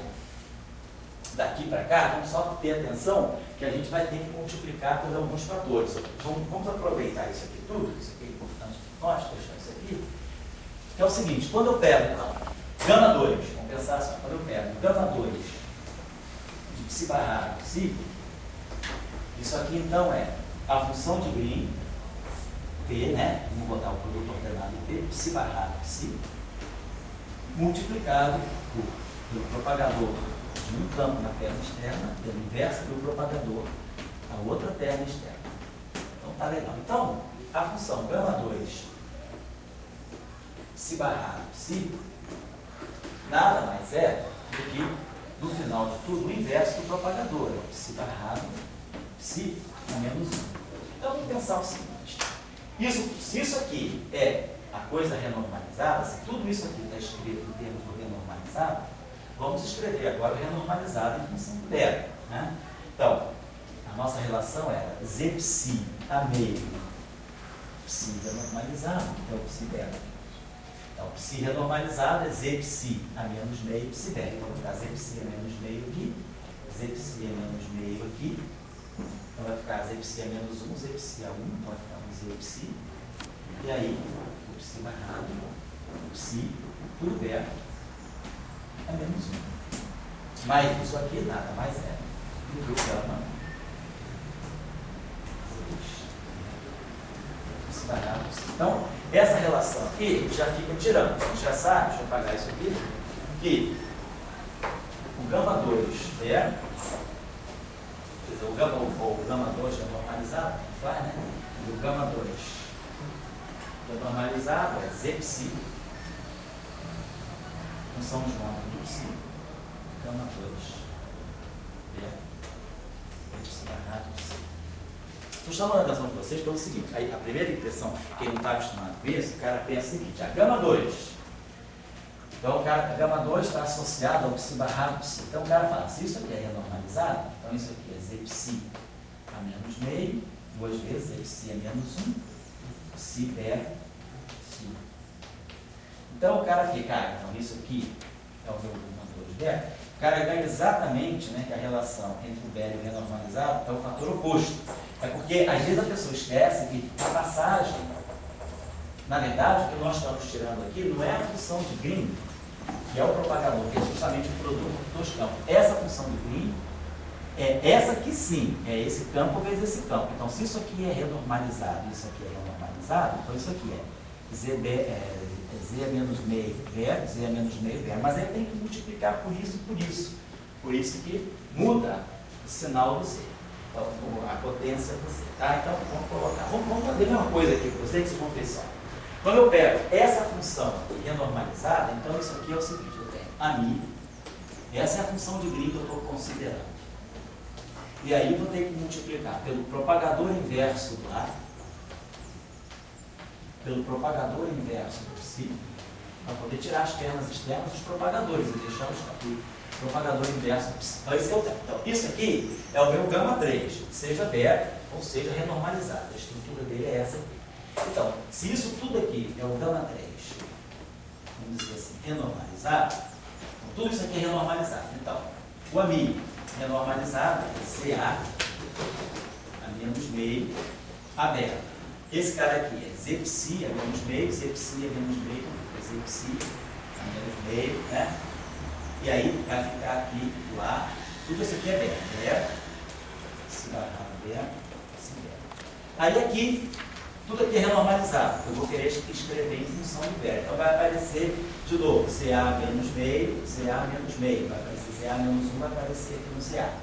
daqui para cá, vamos só ter atenção que a gente vai ter que multiplicar por alguns fatores. Vamos aproveitar isso aqui tudo, isso aqui é importante para nós, deixar isso aqui, que é o seguinte, quando eu pego, então, gama 2, vamos pensar assim, quando eu pego gama 2 de psi barrado psi, isso aqui então é a função de Green, P, né? Vamos botar o produto ordenado P, psi barrado psi, multiplicado pelo propagador de um campo na perna externa, pelo inverso do propagador, a outra perna externa. Então tá legal. Então, a função gama 2 psi barrado psi nada mais é do que, no final de tudo, o inverso do propagador, psi barrado psi a menos 1. Então vamos pensar o seguinte, se isso aqui é a coisa renormalizada, se tudo isso aqui está escrito em termos do renormalizado, vamos escrever agora o renormalizado em função do beta, né? Então, a nossa relação era z psi a meio psi renormalizado, que é o psi beta. Então, psi renormalizado é z psi a menos meio psi beta. Então, vou ficar z psi a menos meio aqui, z psi a menos meio aqui. Então, vai ficar z psi a menos 1, z psi a 1, então vai ficar um z psi. E aí, o psi barrado, o psi, tudo beta, a menos 1. Mas isso aqui nada mais é do que o gama 2. Psi barrado, psi. Então, essa relação aqui já fica tirando. A gente já sabe, deixa eu apagar isso aqui, que o gama 2 é, quer dizer, o gama 2 é normalizado, faz, né? E o gama 2 é normalizado, é z psi, função de nome do psi, gama 2 é psi barrado psi. Estou chamando a atenção de vocês pelo seguinte, aí a primeira impressão, quem não está acostumado com isso, o cara pensa o seguinte, a gama 2, então a gama 2 está associada ao psi barrado psi. Então o cara fala, se isso aqui é renormalizado, então isso aqui é z psi a menos meio, 2 vezes z psi a menos 1, psi beta psi. Então o cara fica, então isso aqui é o meu gama 2 beta, o cara ganha exatamente, né, que a relação entre o beta e o renormalizado é o fator oposto. É porque às vezes a pessoa esquece que a passagem, na verdade, o que nós estamos tirando aqui não é a função de Green, que é o propagador, que é justamente o produto dos campos. Essa função de Green é essa aqui sim, é esse campo vezes esse campo. Então, se isso aqui é renormalizado e isso aqui é renormalizado, então isso aqui é z a menos meio ver, z a menos meio ver. Mas aí tem que multiplicar por isso e por isso. Por isso que muda o sinal do Z. Então, a potência do Z. Tá? Então, vamos colocar. Vamos fazer a mesma coisa aqui para vocês, que vocês vão ver só. Quando eu pego essa função renormalizada, então isso aqui é o seguinte, eu tenho a mi, essa é a função de green que eu estou considerando. E aí eu vou ter que multiplicar pelo propagador inverso do A, pelo propagador inverso do psi, para poder tirar as pernas externas dos propagadores e deixar os aqui. Propagador inverso do psi. Então, esse é o tempo. Então, isso aqui é o meu gama 3, seja beta ou seja renormalizado. A estrutura dele é essa aqui. Então, se isso tudo aqui é o gama 3, vamos dizer assim, renormalizado, então, tudo isso aqui é renormalizado. Então, o AMI renormalizado é CA a menos meio, a beta. Esse cara aqui é Z-psi a menos meio, Z-psi a menos meio, Z-psi a menos meio, né? E aí vai ficar aqui, lá, tudo isso aqui é beta. Beta, se barrar beta, se beta. Aí aqui, tudo aqui é renormalizado. Eu vou querer escrever em função de beta. Então vai aparecer de novo, CA menos meio, CA menos meio. Vai aparecer CA menos 1, vai aparecer aqui no CA.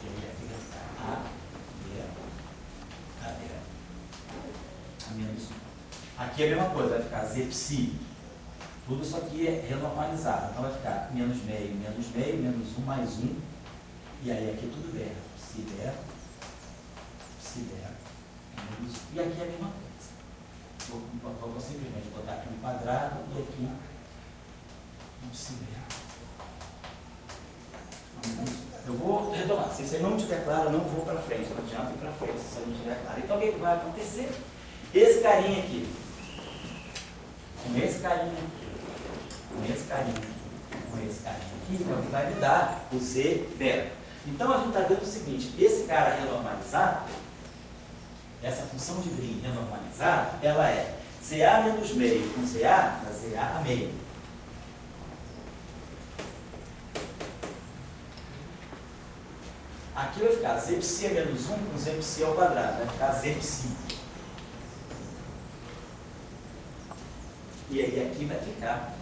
E aí aqui vai ficar A, B, A, B, A menos 1. Aqui é a mesma coisa, vai ficar Z-psi. Tudo isso aqui é renormalizado. Então vai ficar menos meio, menos 1, mais 1. E aí aqui tudo beta. Psi beta, psi beta. E aqui é a mesma coisa. Vou simplesmente botar aqui um quadrado e aqui um psi beta. Eu vou retomar. Se isso não estiver claro, eu não vou para frente. Não adianta ir para frente se isso não estiver claro. Então o que vai acontecer? Esse carinha aqui, com esse carinha aqui, com esse carinha aqui, com esse carinha aqui, é o que vai me dar o Z beta. Então a gente está vendo o seguinte, esse cara renormalizado, essa função de Green renormalizada, ela é CA menos meio com CA, dá CA a meio. Aqui vai ficar Z-psi a menos 1 com Z-psi ao quadrado, vai ficar Z-psi. E aí aqui vai ficar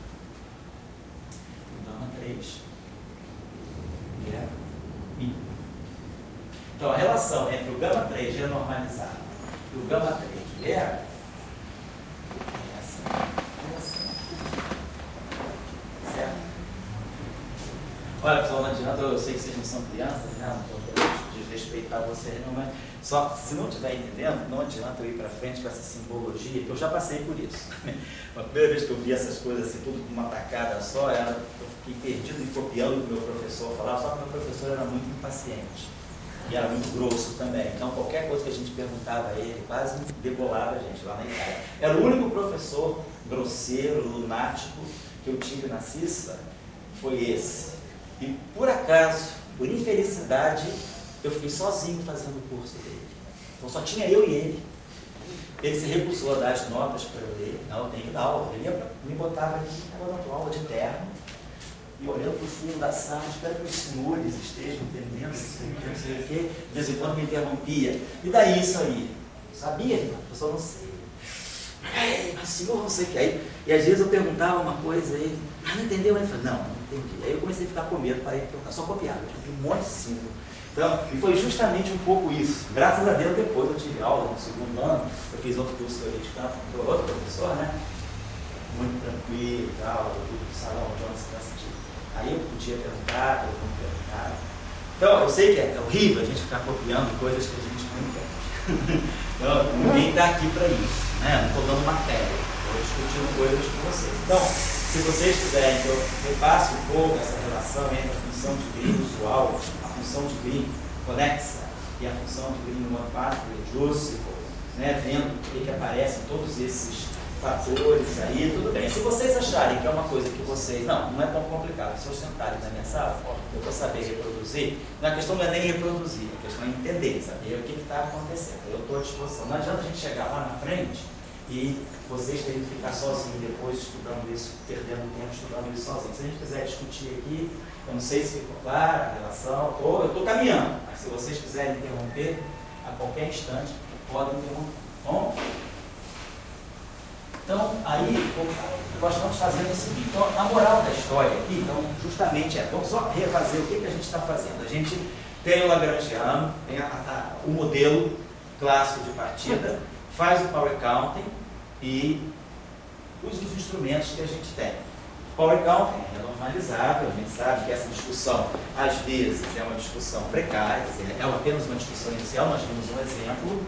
o gama 3. E é I. Então a relação entre o gama 3 renormalizado e o gama 3 beta é essa. Certo? Olha pessoal, não adianta, eu sei que vocês não são crianças, né? Não estou querendo desrespeitar vocês, não, mas só se não estiver entendendo, não adianta eu ir para frente com essa simbologia, que eu já passei por isso. A primeira vez que eu vi essas coisas assim, tudo com uma tacada só, eu fiquei perdido e copiando o que o meu professor falava, só que o meu professor era muito impaciente e era muito grosso também. Então, qualquer coisa que a gente perguntava a ele, quase debolava a gente lá na Itália. Era o único professor grosseiro, lunático que eu tive na CISA, foi esse. E por acaso, por infelicidade, eu fiquei sozinho fazendo o curso dele. Então só tinha eu e ele. Ele se recusou a dar as notas para eu ler. Não, eu tenho que dar aula. Ele me botava ali, estava dando aula de terno, e olhando para o fundo da sala, espero que os senhores estejam entendendo, não sei o quê. De vez em quando me interrompia. E daí isso aí? Sabia, irmão? Eu só não sei. Mas senhor, não sei o que. Aí, e às vezes eu perguntava uma coisa, ele, não entendeu? Ele falou, não entendi. Aí eu comecei a ficar com medo, parei de perguntar, só copiava, eu tive um monte de símbolo. Então, e foi justamente um pouco isso. Graças a Deus, depois eu tive aula no segundo ano, eu fiz outro curso de campo, com outro professor, né? Muito tranquilo e tal, do salão de onde se assistir. Aí eu podia perguntar, todo mundo perguntava. Então, eu sei que é horrível a gente ficar copiando coisas que a gente não entende. Então, ninguém está aqui para isso, né? Não estou dando matéria, estou discutindo coisas com vocês. Então, se vocês quiserem que eu repasse um pouco essa relação entre a função de Green usual, a função de Green conexa e a função de Green one-part reducible, né? Vendo o que aparece em todos esses fatores aí, tudo bem. Se vocês acharem que é uma coisa que vocês... Não é tão complicado. Se eu sentarem na minha sala, eu vou saber reproduzir. A questão não é nem reproduzir, a questão é entender, saber o que está acontecendo. Eu estou à disposição. Não adianta a gente chegar lá na frente e vocês terem que ficar sozinhos depois estudando isso, perdendo tempo estudando isso sozinhos. Se a gente quiser discutir aqui, eu não sei se ficou clara a relação, eu estou caminhando, mas se vocês quiserem interromper, a qualquer instante, podem interromper. Bom? Então, aí, nós estamos fazendo o seguinte. Então, a moral da história aqui, então, justamente vamos só refazer o que a gente está fazendo. A gente tem o Lagrangiano, tem o modelo clássico de partida, faz o power counting e usa os instrumentos que a gente tem. Power counting é normalizável, a gente sabe que essa discussão, às vezes, é uma discussão precária, é apenas uma discussão inicial. Nós vimos um exemplo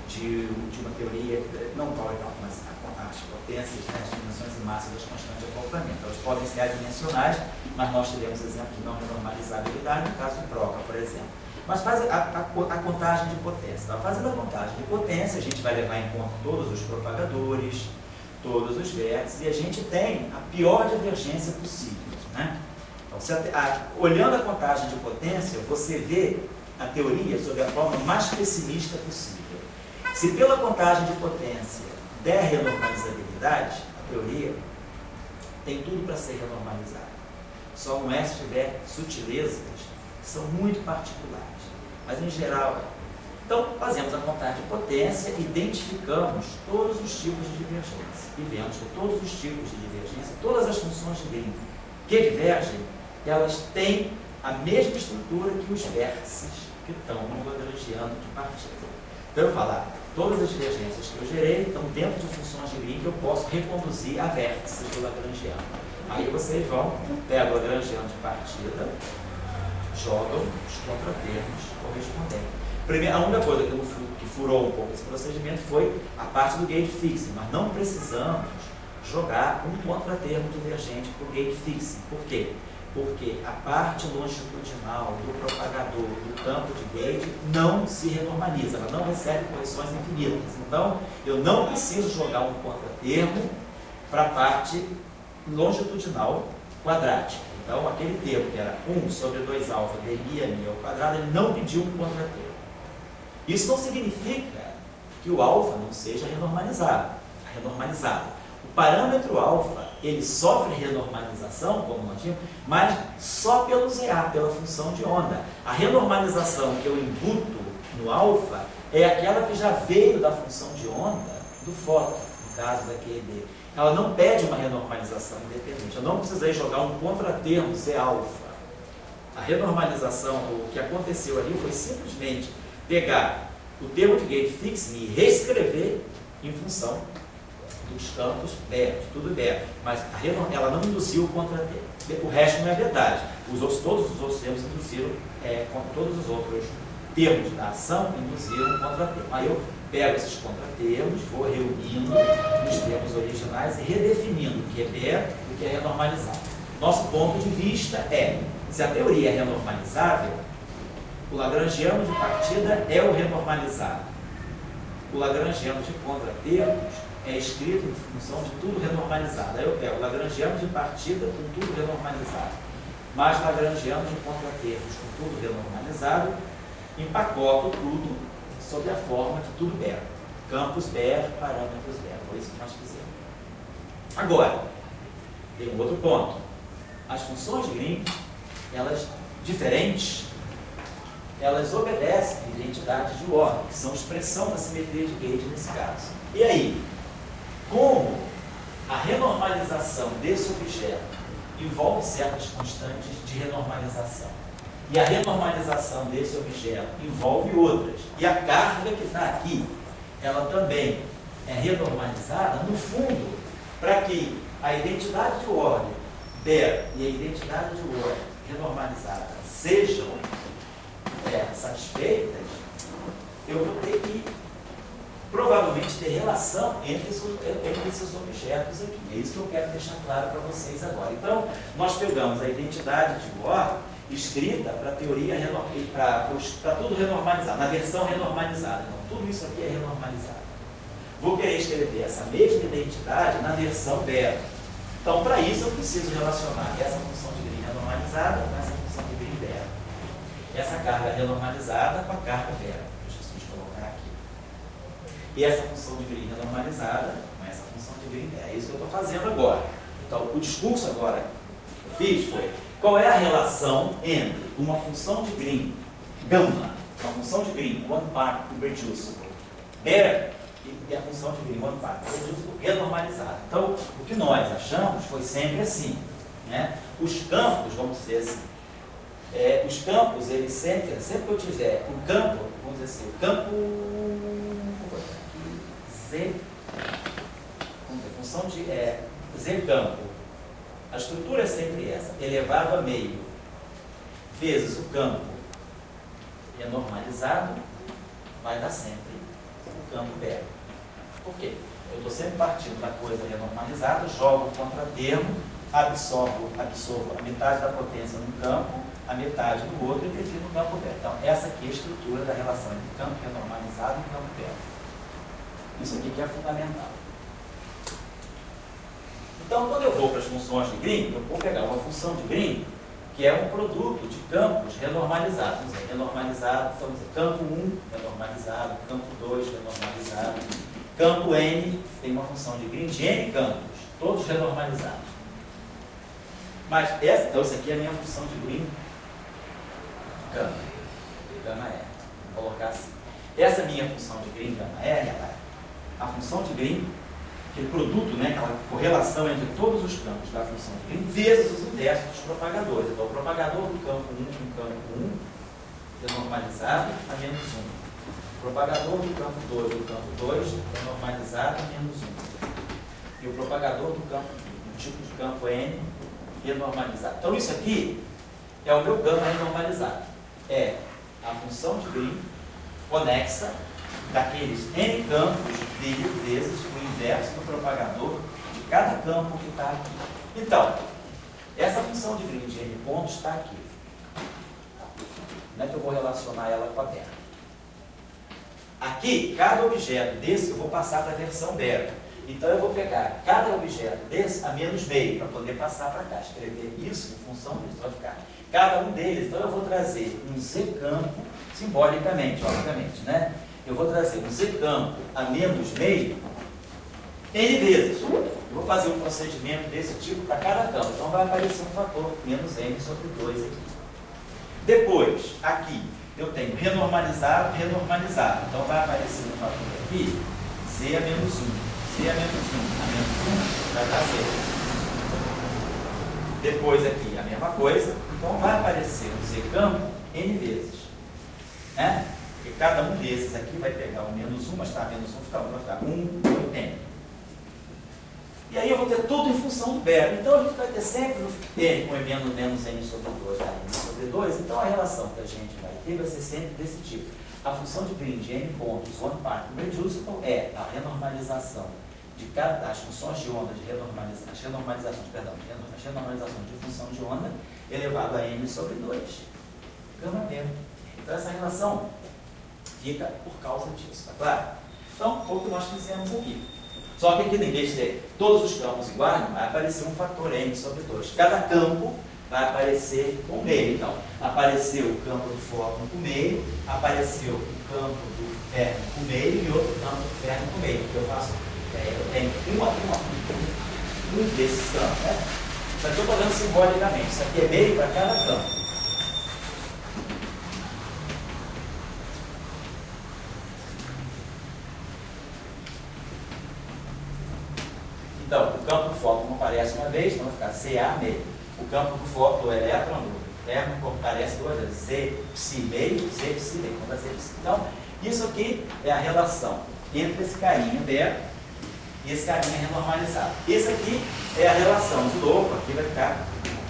de uma teoria, não power counting, mas as potências, né, as dimensões e massas das constantes de acoplamento. Elas podem ser adimensionais, mas nós tivemos exemplos de não renormalizabilidade, no caso de Broca, por exemplo. Mas faz a contagem de potência. Então, fazendo a contagem de potência, a gente vai levar em conta todos os propagadores, todos os vértices, e a gente tem a pior divergência possível, né? Então, olhando a contagem de potência, você vê a teoria sob a forma mais pessimista possível. Se pela contagem de potência der renormalizabilidade, a teoria tem tudo para ser renormalizada. Só não é se tiver sutilezas que são muito particulares, mas em geral é. Então, fazemos a contagem de potência, identificamos todos os tipos de divergência e vemos que todos os tipos de divergência, todas as funções de Green que divergem, elas têm a mesma estrutura que os vértices que estão no Lagrangiano de partida. Então, eu falar, todas as divergências que eu gerei estão dentro de funções de Green que eu posso reconduzir a vértices do Lagrangiano. Aí vocês vão, pegam o Lagrangiano de partida, jogam os contratermos correspondentes. A única coisa que furou um pouco esse procedimento foi a parte do gate fixing, mas não precisamos jogar um contratermo divergente para o gate fixing. Por quê? Porque a parte longitudinal do propagador do campo de gate não se renormaliza, ela não recebe correções infinitas. Então, eu não preciso jogar um contratermo para a parte longitudinal quadrática. Então, aquele termo que era 1 sobre 2 alfa d mi ao quadrado, ele não pediu um contratermo. Isso não significa que o alfa não seja renormalizado. O parâmetro alfa, ele sofre renormalização, como nós vimos, mas só pelo ZA, pela função de onda. A renormalização que eu imputo no alfa é aquela que já veio da função de onda do fóton, no caso da QED. Ela não pede uma renormalização independente. Eu não precisei jogar um contratermo Z alfa. A renormalização, o que aconteceu ali foi simplesmente pegar o termo de gate fixing e reescrever em função dos campos beta, tudo beta. Mas ela não induziu o contratermo. O resto não é verdade. Todos os outros termos induziram, todos os outros termos da ação induziram o contratermo. Aí eu pego esses contratermos, vou reunindo os termos originais e redefinindo o que é beta e o que é renormalizável. Nosso ponto de vista é, se a teoria é renormalizável, o Lagrangiano de partida é o renormalizado. O Lagrangiano de contratermos é escrito em função de tudo renormalizado. Aí eu pego o Lagrangiano de partida com tudo renormalizado, mais Lagrangiano de contratermos com tudo renormalizado, empacoto tudo sob a forma de tudo beta. Campos beta, parâmetros beta. Foi isso que nós fizemos. Agora, tem um outro ponto. As funções de Green, elas diferentes, elas obedecem a identidade de ordem, que são expressão da simetria de gauge nesse caso. E aí, como a renormalização desse objeto envolve certas constantes de renormalização, e a renormalização desse objeto envolve outras, e a carga que está aqui, ela também é renormalizada, no fundo, para que a identidade de ordem beta e a identidade de ordem renormalizada sejam satisfeitas, eu vou ter que provavelmente ter relação entre esses objetos aqui. É isso que eu quero deixar claro para vocês agora. Então, nós pegamos a identidade de ordem escrita para a teoria, para tudo renormalizado, na versão renormalizada. Então, tudo isso aqui é renormalizado. Vou querer escrever essa mesma identidade na versão beta. Então, para isso, eu preciso relacionar essa função de Green renormalizada com essa função de Green beta. Essa carga renormalizada com a carga beta. Deixa eu colocar aqui. E essa função de Green renormalizada com essa função de Green beta. É isso que eu estou fazendo agora. Então, o discurso agora que eu fiz foi: qual é a relação entre uma função de Green gamma, uma função de Green one part irreducible, beta, e a função de Green one part renormalizada. Então, o que nós achamos foi sempre assim, né? Os campos, vamos dizer assim, os campos, eles sempre que eu tiver um campo, vamos dizer assim, o campo Z, vamos dizer, função de Z campo, a estrutura é sempre essa, elevado a meio, vezes o campo renormalizado, vai dar sempre o campo B. Por quê? Eu estou sempre partindo da coisa renormalizada, jogo o contratermo, absorvo a metade da potência num campo, a metade no outro e defino o campo B. Então, essa aqui é a estrutura da relação entre campo renormalizado e campo B. Isso aqui que é fundamental. Então, quando eu vou para as funções de Green, eu vou pegar uma função de Green que é um produto de campos renormalizados. Vamos dizer, renormalizado, vamos dizer, campo 1 renormalizado, campo 2 renormalizado, campo N tem uma função de Green de N campos, todos renormalizados. Mas então isso aqui é a minha função de Green gama, gama R. Vou colocar assim. Essa é a minha função de Green gama R, a função de Green, aquele produto, né, aquela correlação entre todos os campos da função de Green, vezes os inversos dos propagadores. Então, o propagador do campo 1 com campo 1 renormalizado a menos 1. O propagador do campo 2 do campo 2 renormalizado a menos 1. E o propagador do tipo de campo N renormalizado. Então, isso aqui é o meu gama renormalizado. É a função de Green conexa daqueles N campos vezes o inverso do propagador de cada campo que está aqui. Então, essa função de Green de N pontos está aqui. Como é que eu vou relacionar ela com a Terra? Aqui, cada objeto desse eu vou passar para a versão beta. Então, eu vou pegar cada objeto desse a menos meio, para poder passar para cá. Escrever isso em função disso. Vai ficar cada um deles. Então, eu vou trazer um Z campo, simbolicamente, obviamente, né? Eu vou trazer um Z campo a menos meio N vezes. Eu vou fazer um procedimento desse tipo para cada campo. Então, vai aparecer um fator menos N sobre 2 aqui. Depois, aqui, eu tenho renormalizado, renormalizado. Então, vai aparecer um fator aqui, Z a menos 1. Z a menos 1, a menos 1 vai dar 0. Depois aqui a mesma coisa, então vai aparecer um Z campo N vezes. Né? Porque cada um desses aqui vai pegar o menos 1, mas está menos 1, vai ficar 1, N. E aí eu vou ter tudo em função do beta. Então a gente vai ter sempre o N com menos N sobre 2, tá? N sobre 2. Então a relação que a gente vai ter vai ser sempre desse tipo. A função de Green de N pontos, one part reducible, é a renormalização de cada, as funções de onda, as renormalizações de função de onda elevado a N sobre 2. Gama B. Então essa relação fica por causa disso, tá claro? Então, foi o que nós fizemos aqui. Só que aqui, em vez de ter todos os campos iguais, vai aparecer um fator N sobre 2. Cada campo vai aparecer com meio. Então, apareceu o campo do fóton com meio, apareceu o campo do ferro com meio e outro campo do ferro com meio. Eu faço, eu tenho um desses campos, né? Isso aqui eu estou dando simbolicamente. Isso aqui é meio para cada campo. Então, o campo do fóton não aparece uma vez, então vai ficar CA meio. O campo do fóton do elétron, do termo, aparece duas vezes, Z psi meio, Z psi meio. Então, isso aqui é a relação entre esse carinha beta e esse carinha renormalizado. Esse aqui é a relação, de novo, aqui vai ficar,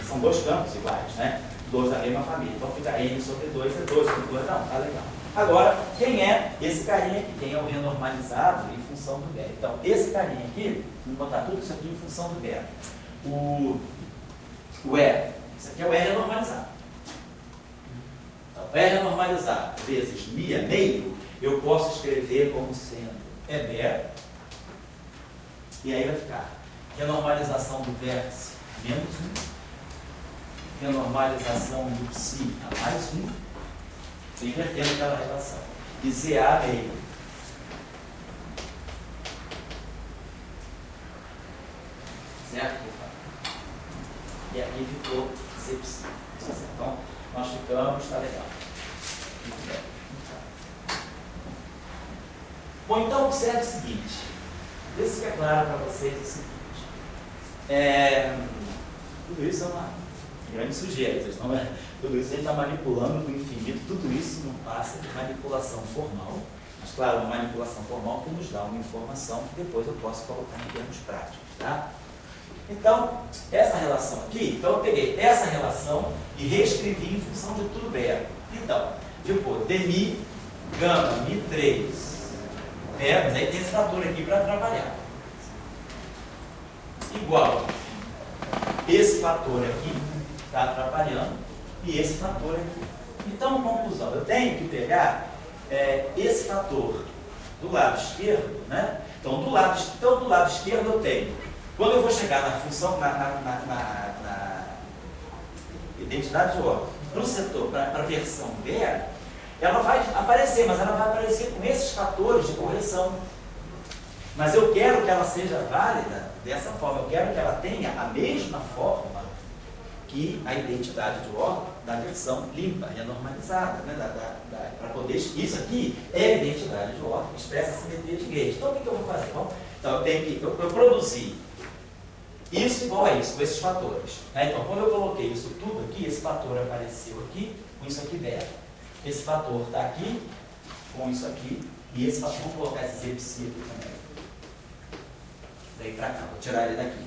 são dois campos iguais, né? Dois da mesma família. Então fica N sobre 2 é 2 sobre 2, não, tá legal. Agora, quem é esse carinha aqui? Quem é o renormalizado em função do beta? Então, esse carinha aqui, vamos botar tudo isso aqui em função do beta. O E, isso aqui é o E renormalizado. Então, E renormalizado vezes mi é meio, eu posso escrever como sendo E beta, e aí vai ficar renormalização do vértice menos 1, renormalização do psi a mais 1, estou invertendo aquela relação, e ZA meio. Certo? E aqui ficou Z psi. Então, nós ficamos, está legal. Muito bem. Bom, então observe o seguinte, vê se fica claro para vocês o seguinte. Tudo isso é uma grande sujeira, tudo isso a gente está manipulando no infinito, tudo isso não passa de manipulação formal, mas claro, uma manipulação formal que nos dá uma informação que depois eu posso colocar em termos práticos, tá? Então, essa relação aqui, então eu peguei essa relação e reescrevi em função de tudo beta. Então, tipo, dmi, gama, mi3, beta, aí tem esse fator aqui para trabalhar. Igual, esse fator aqui está atrapalhando e esse fator aqui. Então, conclusão, eu tenho que pegar esse fator do lado esquerdo, né? Então, do lado esquerdo eu tenho, quando eu vou chegar na função, na identidade de ordem, para o setor, para a versão B, ela vai aparecer, mas ela vai aparecer com esses fatores de correção. Mas eu quero que ela seja válida dessa forma, eu quero que ela tenha a mesma forma que a identidade de ordem da versão limpa, renormalizada, né? Para poder, isso aqui é a identidade de ordem, expressa a simetria de Gauge. Então o que eu vou fazer? Bom, então eu tenho que eu produzir isso igual a isso, com esses fatores. Né? Então quando eu coloquei isso tudo aqui, esse fator apareceu aqui, com isso aqui beta. Esse fator está aqui, com isso aqui, e esse fator, vou colocar esse zepsi aqui também. Daí para cá, vou tirar ele daqui.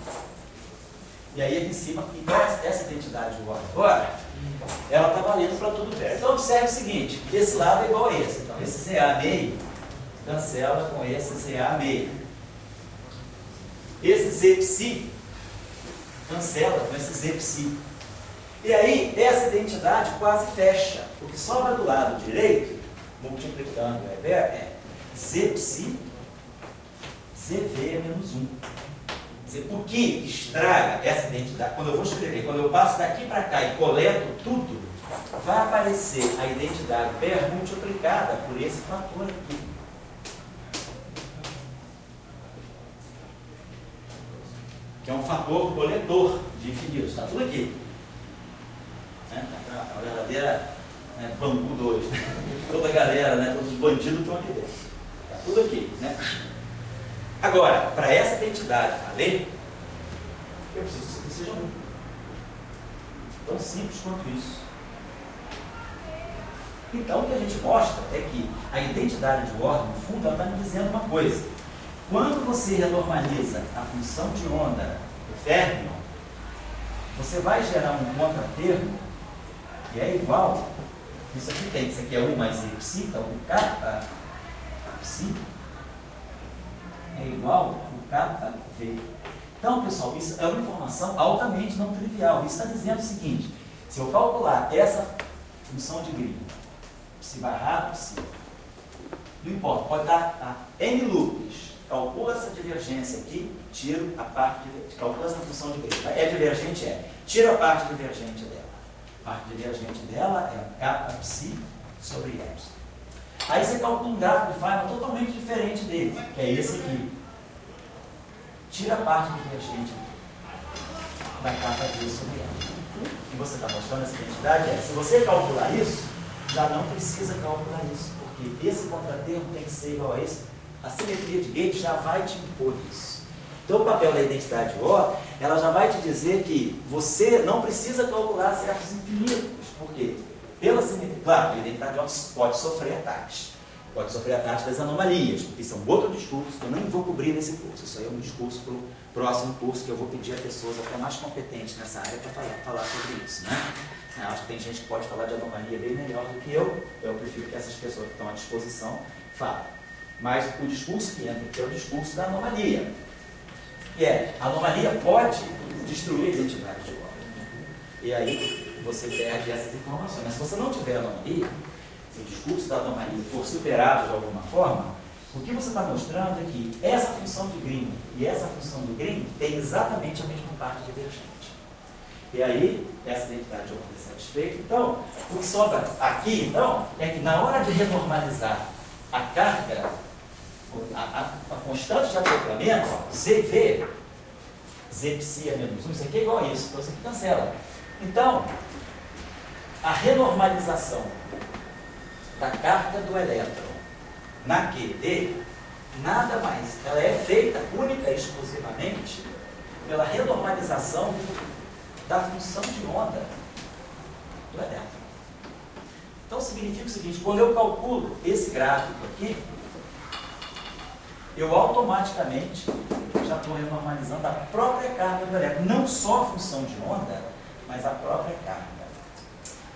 E aí aqui em cima, essa identidade de ordem agora, ela está valendo para tudo beta. Então observe o seguinte, esse lado é igual a esse. Então esse CA meio cancela com esse CA meio. Esse zepsi cancela com esse zepsi. E aí, essa identidade quase fecha. O que sobra do lado direito, multiplicando é zepsi, zv é menos 1. O que estraga essa identidade, quando eu vou escrever, quando eu passo daqui para cá e coleto tudo, vai aparecer a identidade per multiplicada por esse fator aqui. Que é um fator coletor de infinitos. Está tudo aqui. A verdadeira Bangu 2. Toda a galera, né, todos os bandidos estão aqui dentro. Está tudo aqui. Né? Agora, para essa identidade valer, eu preciso que seja 1. Tão simples quanto isso. Então, o que a gente mostra é que a identidade de ordem, no fundo, ela está me dizendo uma coisa. Quando você renormaliza a função de onda do fermion, você vai gerar um contratermo que é igual, isso aqui tem, isso aqui é 1 mais psi, então o kappa psi é igual ao kappa v. Então, pessoal, isso é uma informação altamente não trivial. Isso está dizendo o seguinte, se eu calcular essa função de Green, psi barra psi, não importa, pode dar a n loops, calcula essa divergência aqui, tiro a parte, calcula essa função de Green. É divergente? Tiro a parte divergente dela. A parte divergente dela é kappa psi sobre epsilon. Aí você calcula um gráfico de Feynman totalmente diferente dele, que é esse aqui. Tira a parte divergente da kappa v sobre epsilon. O que você está mostrando essa identidade se você calcular isso, já não precisa calcular isso, porque esse contratermo tem que ser igual a esse. A simetria de Gauge já vai te impor isso. Então, o papel da identidade de ordem, ela já vai te dizer que você não precisa calcular certos infinitos. Por quê? Pela simetria, claro, a identidade de ordem pode sofrer ataques. Pode sofrer ataques das anomalias, porque isso é um outro discurso que eu nem vou cobrir nesse curso. Isso aí é um discurso para o próximo curso, que eu vou pedir a pessoas até mais competentes nessa área para falar sobre isso. Né? Eu acho que tem gente que pode falar de anomalia bem melhor do que eu prefiro que essas pessoas que estão à disposição falem. Mas o discurso que entra aqui é o discurso da anomalia. E a anomalia pode destruir a identidade de ordem. E aí você perde essas informações. Mas se você não tiver anomalia, se o discurso da anomalia for superado de alguma forma, o que você está mostrando é que essa função de Green e essa função de Green tem exatamente a mesma parte divergente. E aí, essa identidade de ordem é satisfeita. Então, o que sobra aqui, então, é que na hora de renormalizar a carga, a constante de acoplamento, ZV, Z psi é menos 1, isso aqui é igual a isso, então isso aqui cancela. Então, a renormalização da carga do elétron na QD nada mais, ela é feita única e exclusivamente pela renormalização da função de onda do elétron. Então significa o seguinte, quando eu calculo esse gráfico aqui, eu automaticamente já estou renormalizando a própria carga do elétron, não só a função de onda, mas a própria carga.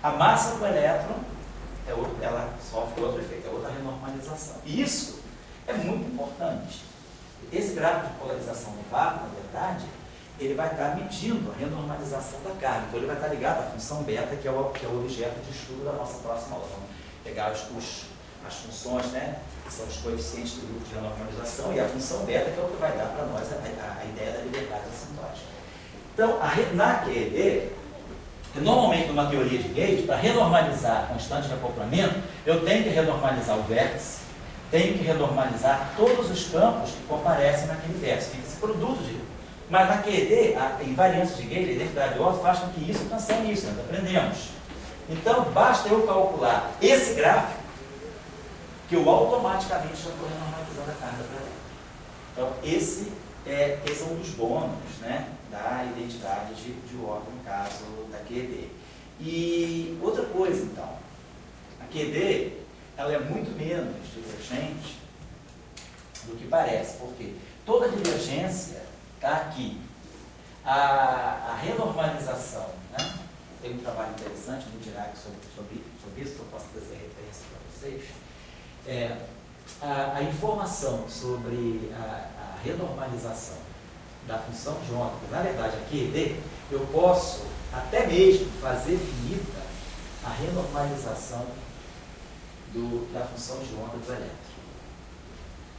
A massa do elétron, ela sofre outro efeito, é outra renormalização. E isso é muito importante. Esse gráfico de polarização do vácuo, na verdade, ele vai estar medindo a renormalização da carga. Então ele vai estar ligado à função beta, que é o objeto de estudo da nossa próxima aula. Vamos pegar as funções, né, que são os coeficientes do grupo de renormalização, e a função beta, que é o que vai dar para nós a ideia da liberdade assintótica. Então, na QED, normalmente numa teoria de Gauge, para renormalizar a constante de acoplamento, eu tenho que renormalizar o vértice, tenho que renormalizar todos os campos que comparecem naquele vértice, fica esse produto de... Mas na QED, a invariância de Gauge, a identidade de ordem, faz com que isso cancele isso, nós aprendemos. Então, basta eu calcular esse gráfico, que eu automaticamente já estou renormalizando a carga para ela. Então, esse é um dos bônus, né, da identidade de ordem, no caso da QED. E outra coisa, então, a QED, ela é muito menos divergente do que parece, porque toda divergência está aqui. A renormalização, né? Tem um trabalho interessante no Dirac sobre isso, que eu posso trazer referência para vocês. A informação sobre a renormalização da função de onda, na verdade a QED, eu posso até mesmo fazer finita a renormalização da função de onda do elétron.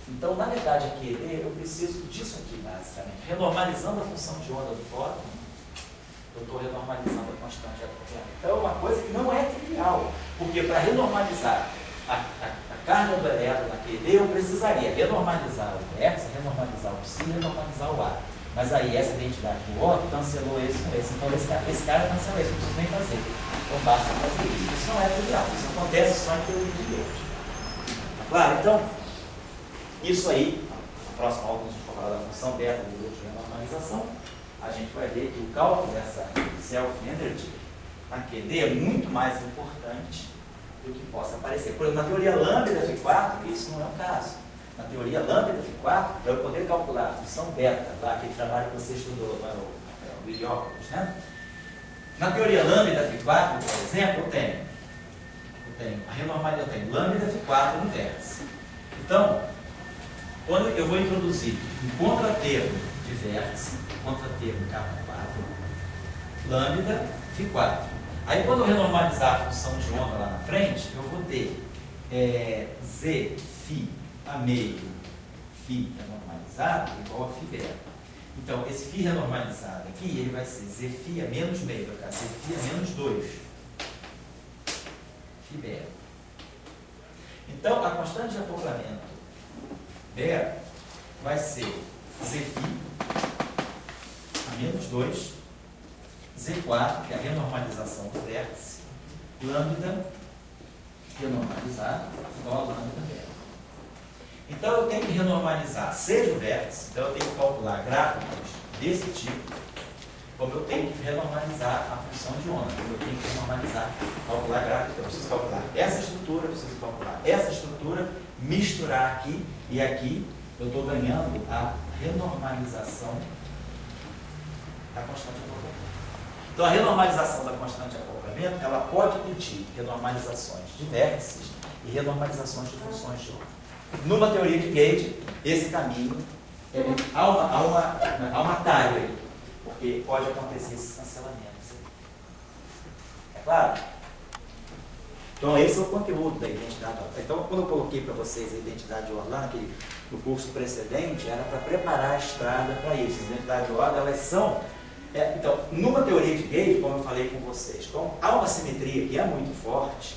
Então, na verdade, aqui eu preciso disso aqui, basicamente. Renormalizando a função de onda do fóton, eu estou renormalizando a constante de acoplamento. Então, é uma coisa que não é trivial, porque para renormalizar a carga do elétron na QED, eu precisaria renormalizar o vértice, renormalizar o psi, renormalizar o A. Mas aí, essa identidade do O cancelou esse com esse. Então, esse cara cancelou esse, não preciso nem fazer. Então, basta fazer isso. Isso não é trivial, isso acontece só em teoria de Gauge. Tá claro? Então, isso aí, na próxima aula, quando a gente for falar da função beta do grupo de renormalização, a gente vai ver que o cálculo dessa self-energy na QED é muito mais importante do que possa aparecer. Por exemplo, na teoria lambda F4, isso não é o caso. Na teoria lambda F4, para eu poder calcular a função beta, lá, aquele trabalho que você estudou, o Iliópolis, né? Na teoria lambda F4, por exemplo, eu tenho lambda F4 no vértice. Então, quando eu vou introduzir um contratermo de vértice, contratermo K4, lambda F4. Aí, quando eu renormalizar a função de onda lá na frente, eu vou ter Z, Φ a meio, Φ renormalizado, igual a Φ beta. Então, esse Φ renormalizado aqui, ele vai ser Z Φ a menos meio, vai ficar Z Φ a menos 2. Φ beta. Então, a constante de acoplamento beta vai ser Zφ a menos 2, Z4, que é a renormalização do vértice, lambda renormalizado, igual a lambda beta. Então eu tenho que renormalizar, seja o vértice, então eu tenho que calcular gráficos desse tipo, como eu tenho que renormalizar a função de onda, como eu tenho que calcular gráficos, eu preciso calcular essa estrutura, eu preciso calcular essa estrutura, misturar aqui e aqui, eu estou ganhando a renormalização da constante de acoplamento. Então, a renormalização da constante de acoplamento, ela pode incluir renormalizações de vértices e renormalizações de funções de onda. Numa teoria de Gauge, esse caminho, há uma atalho aí, porque pode acontecer esses cancelamentos. É claro? Então, esse é o conteúdo da identidade de ordem. Então, quando eu coloquei para vocês a identidade de ordem lá no curso precedente, era para preparar a estrada para isso. As identidades de ordem, elas são... então, numa teoria de Gauge, como eu falei com vocês, então, há uma simetria que é muito forte,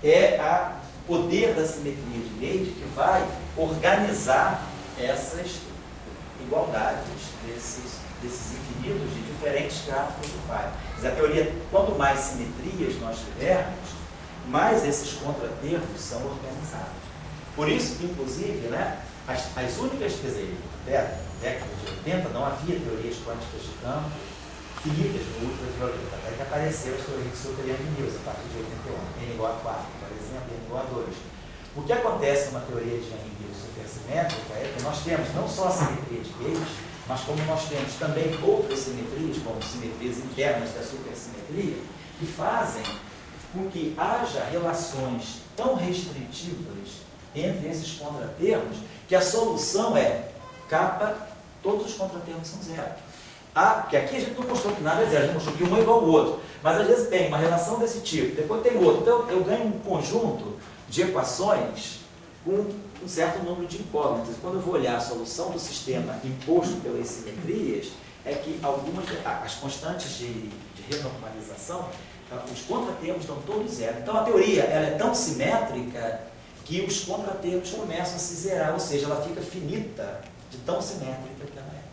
o poder da simetria de Gauge que vai organizar essas igualdades desses infinitos de diferentes gráficos do Phi. Mas a teoria, quanto mais simetrias nós tivermos, mais esses contratermos são organizados. Por isso que, inclusive, né, As únicas, quer dizer, até década de 80 não havia teorias quânticas de campo finitas no ultravioleta, até que apareceu as teorias de Super-Yang-Mills a partir de 81, N igual a 4, por exemplo, N igual a 2. O que acontece numa teoria de Yang-Mills supersimétrica é que nós temos não só a simetria de Gauss, mas como nós temos também outras simetrias, como simetrias internas da supersimetria, que fazem com que haja relações tão restritivas entre esses contratermos, que a solução é kappa, todos os contratermos são zero. Porque aqui a gente não mostrou que nada é zero, a gente mostrou que um é igual ao outro. Mas às vezes tem uma relação desse tipo, depois tem outro. Então eu ganho um conjunto de equações com um certo número de incógnitas. Quando eu vou olhar a solução do sistema imposto pelas simetrias, é que algumas, as constantes de renormalização, os contratermos dão todos zero. Então a teoria ela é tão simétrica que os contratermos começam a se zerar, ou seja, ela fica finita de tão simétrica que ela é.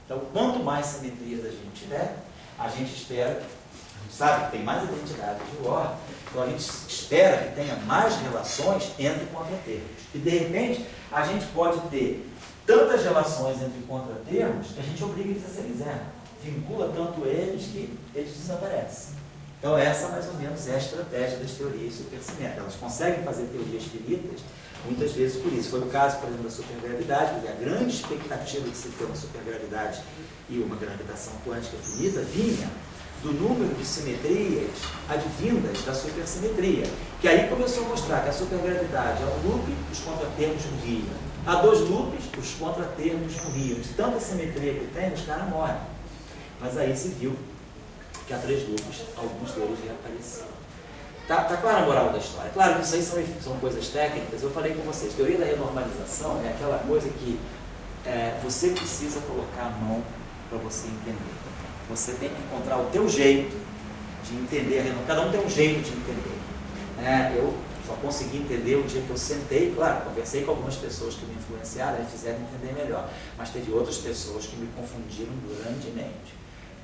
Então, quanto mais simetrias a gente tiver, a gente espera, a gente sabe que tem mais identidade de ordem, então a gente espera que tenha mais relações entre contratermos. E, de repente, a gente pode ter tantas relações entre contratermos que a gente obriga eles a serem zero. Vincula tanto eles que eles desaparecem. Então, essa mais ou menos é a estratégia das teorias supersimétricas. Elas conseguem fazer teorias finitas, muitas vezes por isso. Foi o caso, por exemplo, da supergravidade, porque a grande expectativa de se ter uma supergravidade e uma gravitação quântica finita vinha do número de simetrias advindas da supersimetria, que aí começou a mostrar que a supergravidade é um loop, os contratermos morriam. Há 2 loops, os contratermos morriam. De tanta simetria que tem, os caras morrem. Mas aí se viu que há 3 loops, alguns deles reapareceram. Tá clara a moral da história? Claro que isso aí são coisas técnicas. Eu falei com vocês, teoria da renormalização é aquela coisa que você precisa colocar a mão para você entender. Você tem que encontrar o teu jeito de entender a renormalização. Cada um tem um jeito de entender. Eu só consegui entender o dia que eu sentei, claro, conversei com algumas pessoas que me influenciaram e fizeram entender melhor. Mas teve outras pessoas que me confundiram grandemente.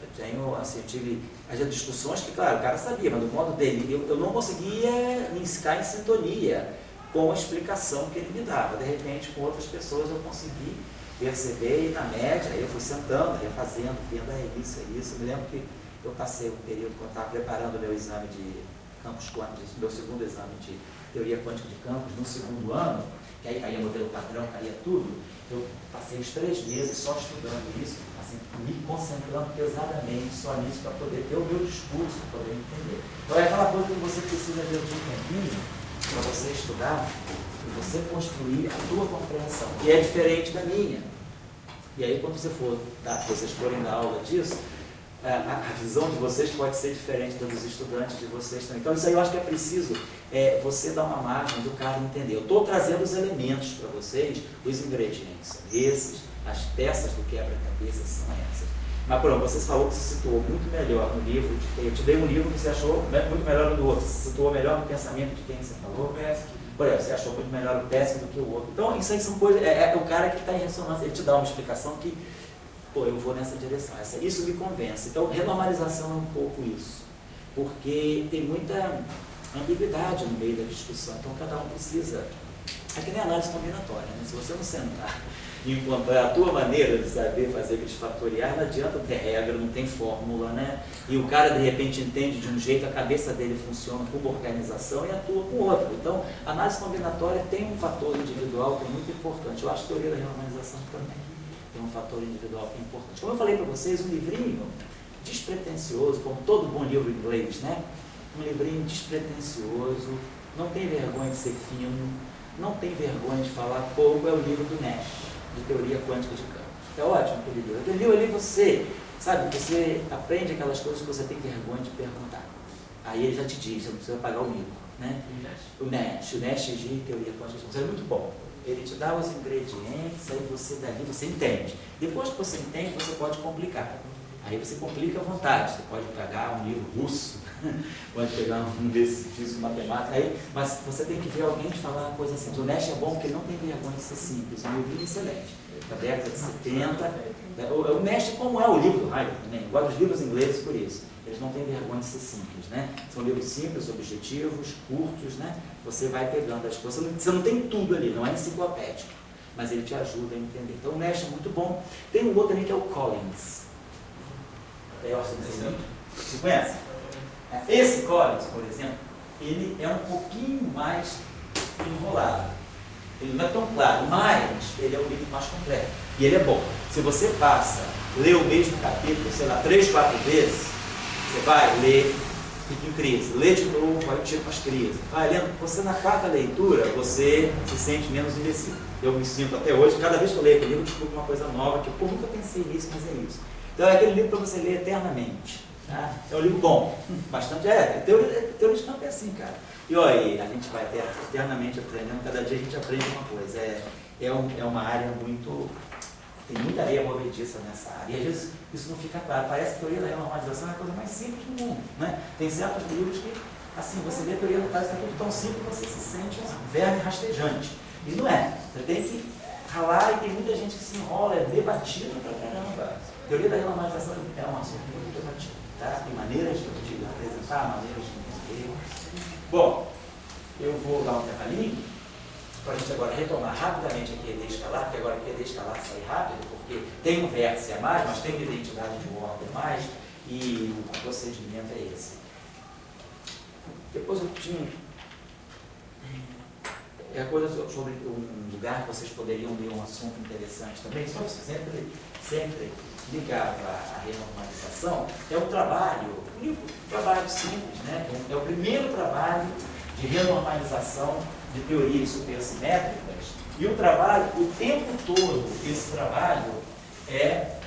Eu tive as discussões que, claro, o cara sabia, mas do modo dele, eu não conseguia me ficar em sintonia com a explicação que ele me dava. De repente, com outras pessoas, eu consegui perceber e, na média, eu fui sentando, refazendo, vendo, é isso. Eu me lembro que eu passei um período, quando estava preparando o meu exame de campos quânticos, meu segundo exame de teoria quântica de campos, no segundo ano, que aí caía modelo padrão, caía tudo, eu passei os 3 meses só estudando isso, assim, me concentrando pesadamente só nisso para poder ter o meu discurso, para poder entender. Então é aquela coisa que você precisa ver de um tempinho para você estudar e você construir a tua compreensão, que é diferente da minha. E aí quando vocês forem dar aula disso, a visão de vocês pode ser diferente da dos estudantes de vocês também. Então isso aí eu acho que é preciso você dar uma margem do cara entender. Eu estou trazendo os elementos para vocês, os ingredientes são esses, as peças do quebra-cabeça são essas. Mas pronto, você falou que se situou muito melhor no livro, eu te dei um livro que você achou muito melhor do outro, você se situou melhor no pensamento de quem você falou? Por exemplo, você achou muito melhor o Pesky do que o outro. Então isso aí são coisas, é o cara que está em ressonância, ele te dá uma explicação que eu vou nessa direção, isso me convence. Então, renormalização é um pouco isso, porque tem muita ambiguidade no meio da discussão, então cada um precisa, é que nem análise combinatória, né? Se você não sentar e encontrar a tua maneira de saber fazer aqueles fatoriais, não adianta ter regra, não tem fórmula, né? E o cara de repente entende de um jeito, a cabeça dele funciona com uma organização e atua com outra. Então, a análise combinatória tem um fator individual que é muito importante. Eu acho que a teoria da renormalização também tem um fator individual que é importante. Como eu falei para vocês, um livrinho despretensioso, como todo bom livro inglês, né? Um livrinho despretensioso, não tem vergonha de ser fino, não tem vergonha de falar pouco, é o livro do Nash, de teoria quântica de campos. É ótimo aquele livro. Aquele livro ali você aprende aquelas coisas que você tem vergonha de perguntar. Aí ele já te diz, você não precisa pagar o livro, né? O Nash de teoria quântica de campos. É muito bom. Ele te dá os ingredientes, aí você entende. Depois que você entende, você pode complicar. Aí você complica à vontade. Você pode pegar um livro russo, pode pegar um desse físico matemático, mas você tem que ver alguém te falar uma coisa assim. O Nash é bom porque ele não tem vergonha de ser simples. É um livro excelente. Da década de 70. O Nash, como é o livro do Heidegger também, igual os livros ingleses por isso. Eles não têm vergonha de ser simples, né? São livros simples, objetivos, curtos, né? Você vai pegando as coisas. Você não tem tudo ali, não é enciclopédico. mas ele te ajuda a entender. Então o Nash é muito bom. Tem um outro ali que é o Collins. Você conhece? Esse Collins, por exemplo, ele é um pouquinho mais enrolado. Ele não é tão claro, mas ele é um livro mais completo. E ele é bom. Se você passa, lê o mesmo capítulo, sei lá, 3, 4 vezes, você vai ler, fica em crise. Lê de novo, vai tira umas crises. Vai lendo. Você, na 4ª leitura, você se sente menos imbecil. Eu me sinto até hoje, cada vez que eu leio aquele livro, eu descubro uma coisa nova, que eu nunca pensei nisso, mas é isso. Então é aquele livro para você ler eternamente. Tá? É um livro bom, bastante. Teoria de campo é assim, cara. E olha, a gente vai eternamente aprendendo, cada dia a gente aprende uma coisa. É uma área muito. Tem muita areia movediça nessa área. E às vezes isso não fica claro. Parece que a teoria da renormalização é a coisa mais simples do mundo. Né? Tem certos livros que, assim, você lê a teoria, parece que é tudo tão simples que você se sente um verme rastejante. E não é. Você tem que ralar e tem muita gente que se enrola, é debatido pra caramba. A teoria da renormalização é um assunto muito debatido. Tá? Tem maneiras de apresentar, maneiras de entender. Bom, eu vou dar um intervalinho para a gente agora retomar rapidamente a QED escalar, porque agora a QED escalar sai rápido, porque tem um vértice a mais, mas tem uma identidade de um ordem a mais, e o procedimento é esse. Depois eu tinha coisa sobre um lugar que vocês poderiam ler um assunto interessante também, só sempre ligado à renormalização, é o trabalho, um trabalho simples, né? É o primeiro trabalho de renormalização de teorias supersimétricas, e o trabalho, o tempo todo, esse trabalho é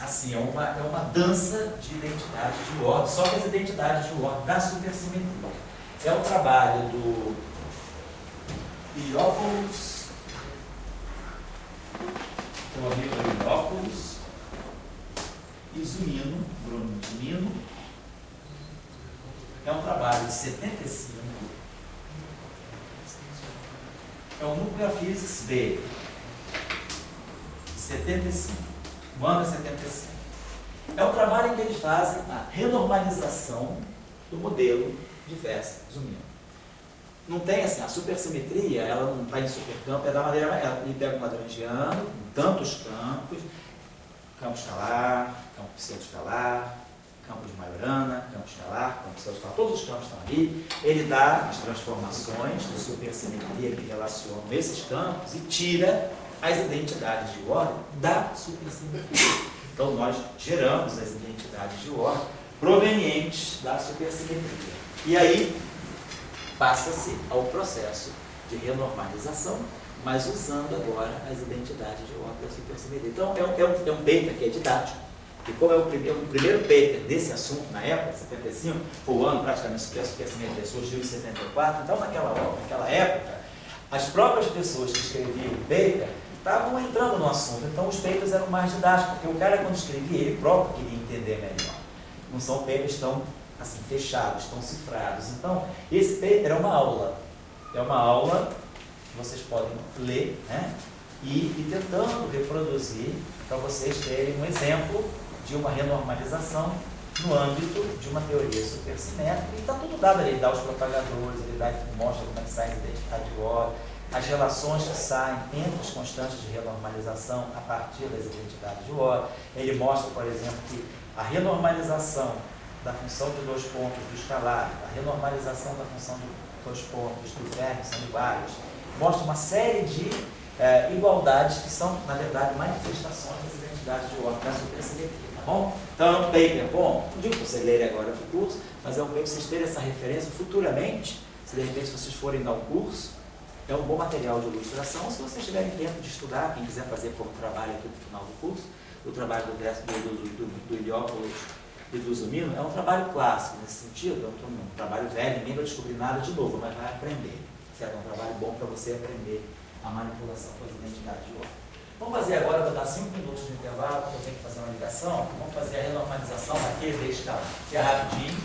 assim, é uma dança de identidades de ordem, só que as identidades de ordem da supersimetria. É o trabalho do Iliopoulos, o amigo Iliopoulos, e Zunino, Bruno Zunino. É um trabalho de 75. É o Nuclear Physics B, 75. Manda 75. É um trabalho em que eles fazem a renormalização do modelo de Festa-Zunino. Não tem assim, a supersimetria, ela não está em supercampo, é da maneira mais. Ele pega um lagrangiano, com tantos campos, campo escalar, campo pseudo-escalar, campo de Majorana, campo escalar, campo pseudo-escalar, todos os campos estão ali. Ele dá as transformações de supersimetria que relacionam esses campos e tira as identidades de ordem da supersimetria. Então nós geramos as identidades de ordem provenientes da supersimetria. E aí passa-se ao processo de renormalização, mas usando agora as identidades de ordem da supersimetria. Então é um paper que é didático, e como é o primeiro paper desse assunto na época, 75, foi o ano praticamente que a supersimetria surgiu em 74, então naquela época, as próprias pessoas que escreviam o paper estavam entrando no assunto, então os papers eram mais didáticos, porque o cara quando escrevia, ele próprio queria entender melhor. Não são papers tão assim, fechados, tão cifrados. Então, esse paper é uma aula que vocês podem ler, né? E ir tentando reproduzir para vocês terem um exemplo de uma renormalização no âmbito de uma teoria supersimétrica. E está tudo dado ali, ele dá os propagadores, ele mostra como é que sai a identidade de ordem, as relações que saem entre as constantes de renormalização a partir das identidades de ordem. Ele mostra, por exemplo, que a renormalização da função de 2 pontos do escalar, a renormalização da função de 2 pontos do verme são iguais. Mostra uma série de igualdades que são, na verdade, manifestações das identidades de ordem da supersimetria, tá bom? Então é um paper bom, não digo para vocês lerem agora o curso, mas é um paper para vocês terem essa referência futuramente, se de repente vocês forem dar um curso, é um bom material de ilustração. Se vocês tiverem tempo de estudar, quem quiser fazer como trabalho aqui no final do curso, o trabalho do Iliopoulos e do Zunino é um trabalho clássico nesse sentido, é um trabalho velho, ninguém vai descobrir nada de novo, mas vai aprender. Certo? É um trabalho bom para você aprender a manipulação com as identidades de ordem. Vamos fazer agora, vou dar 5 minutos de intervalo, porque eu tenho que fazer uma ligação. Vamos fazer a renormalização aqui, deixa que é rapidinho.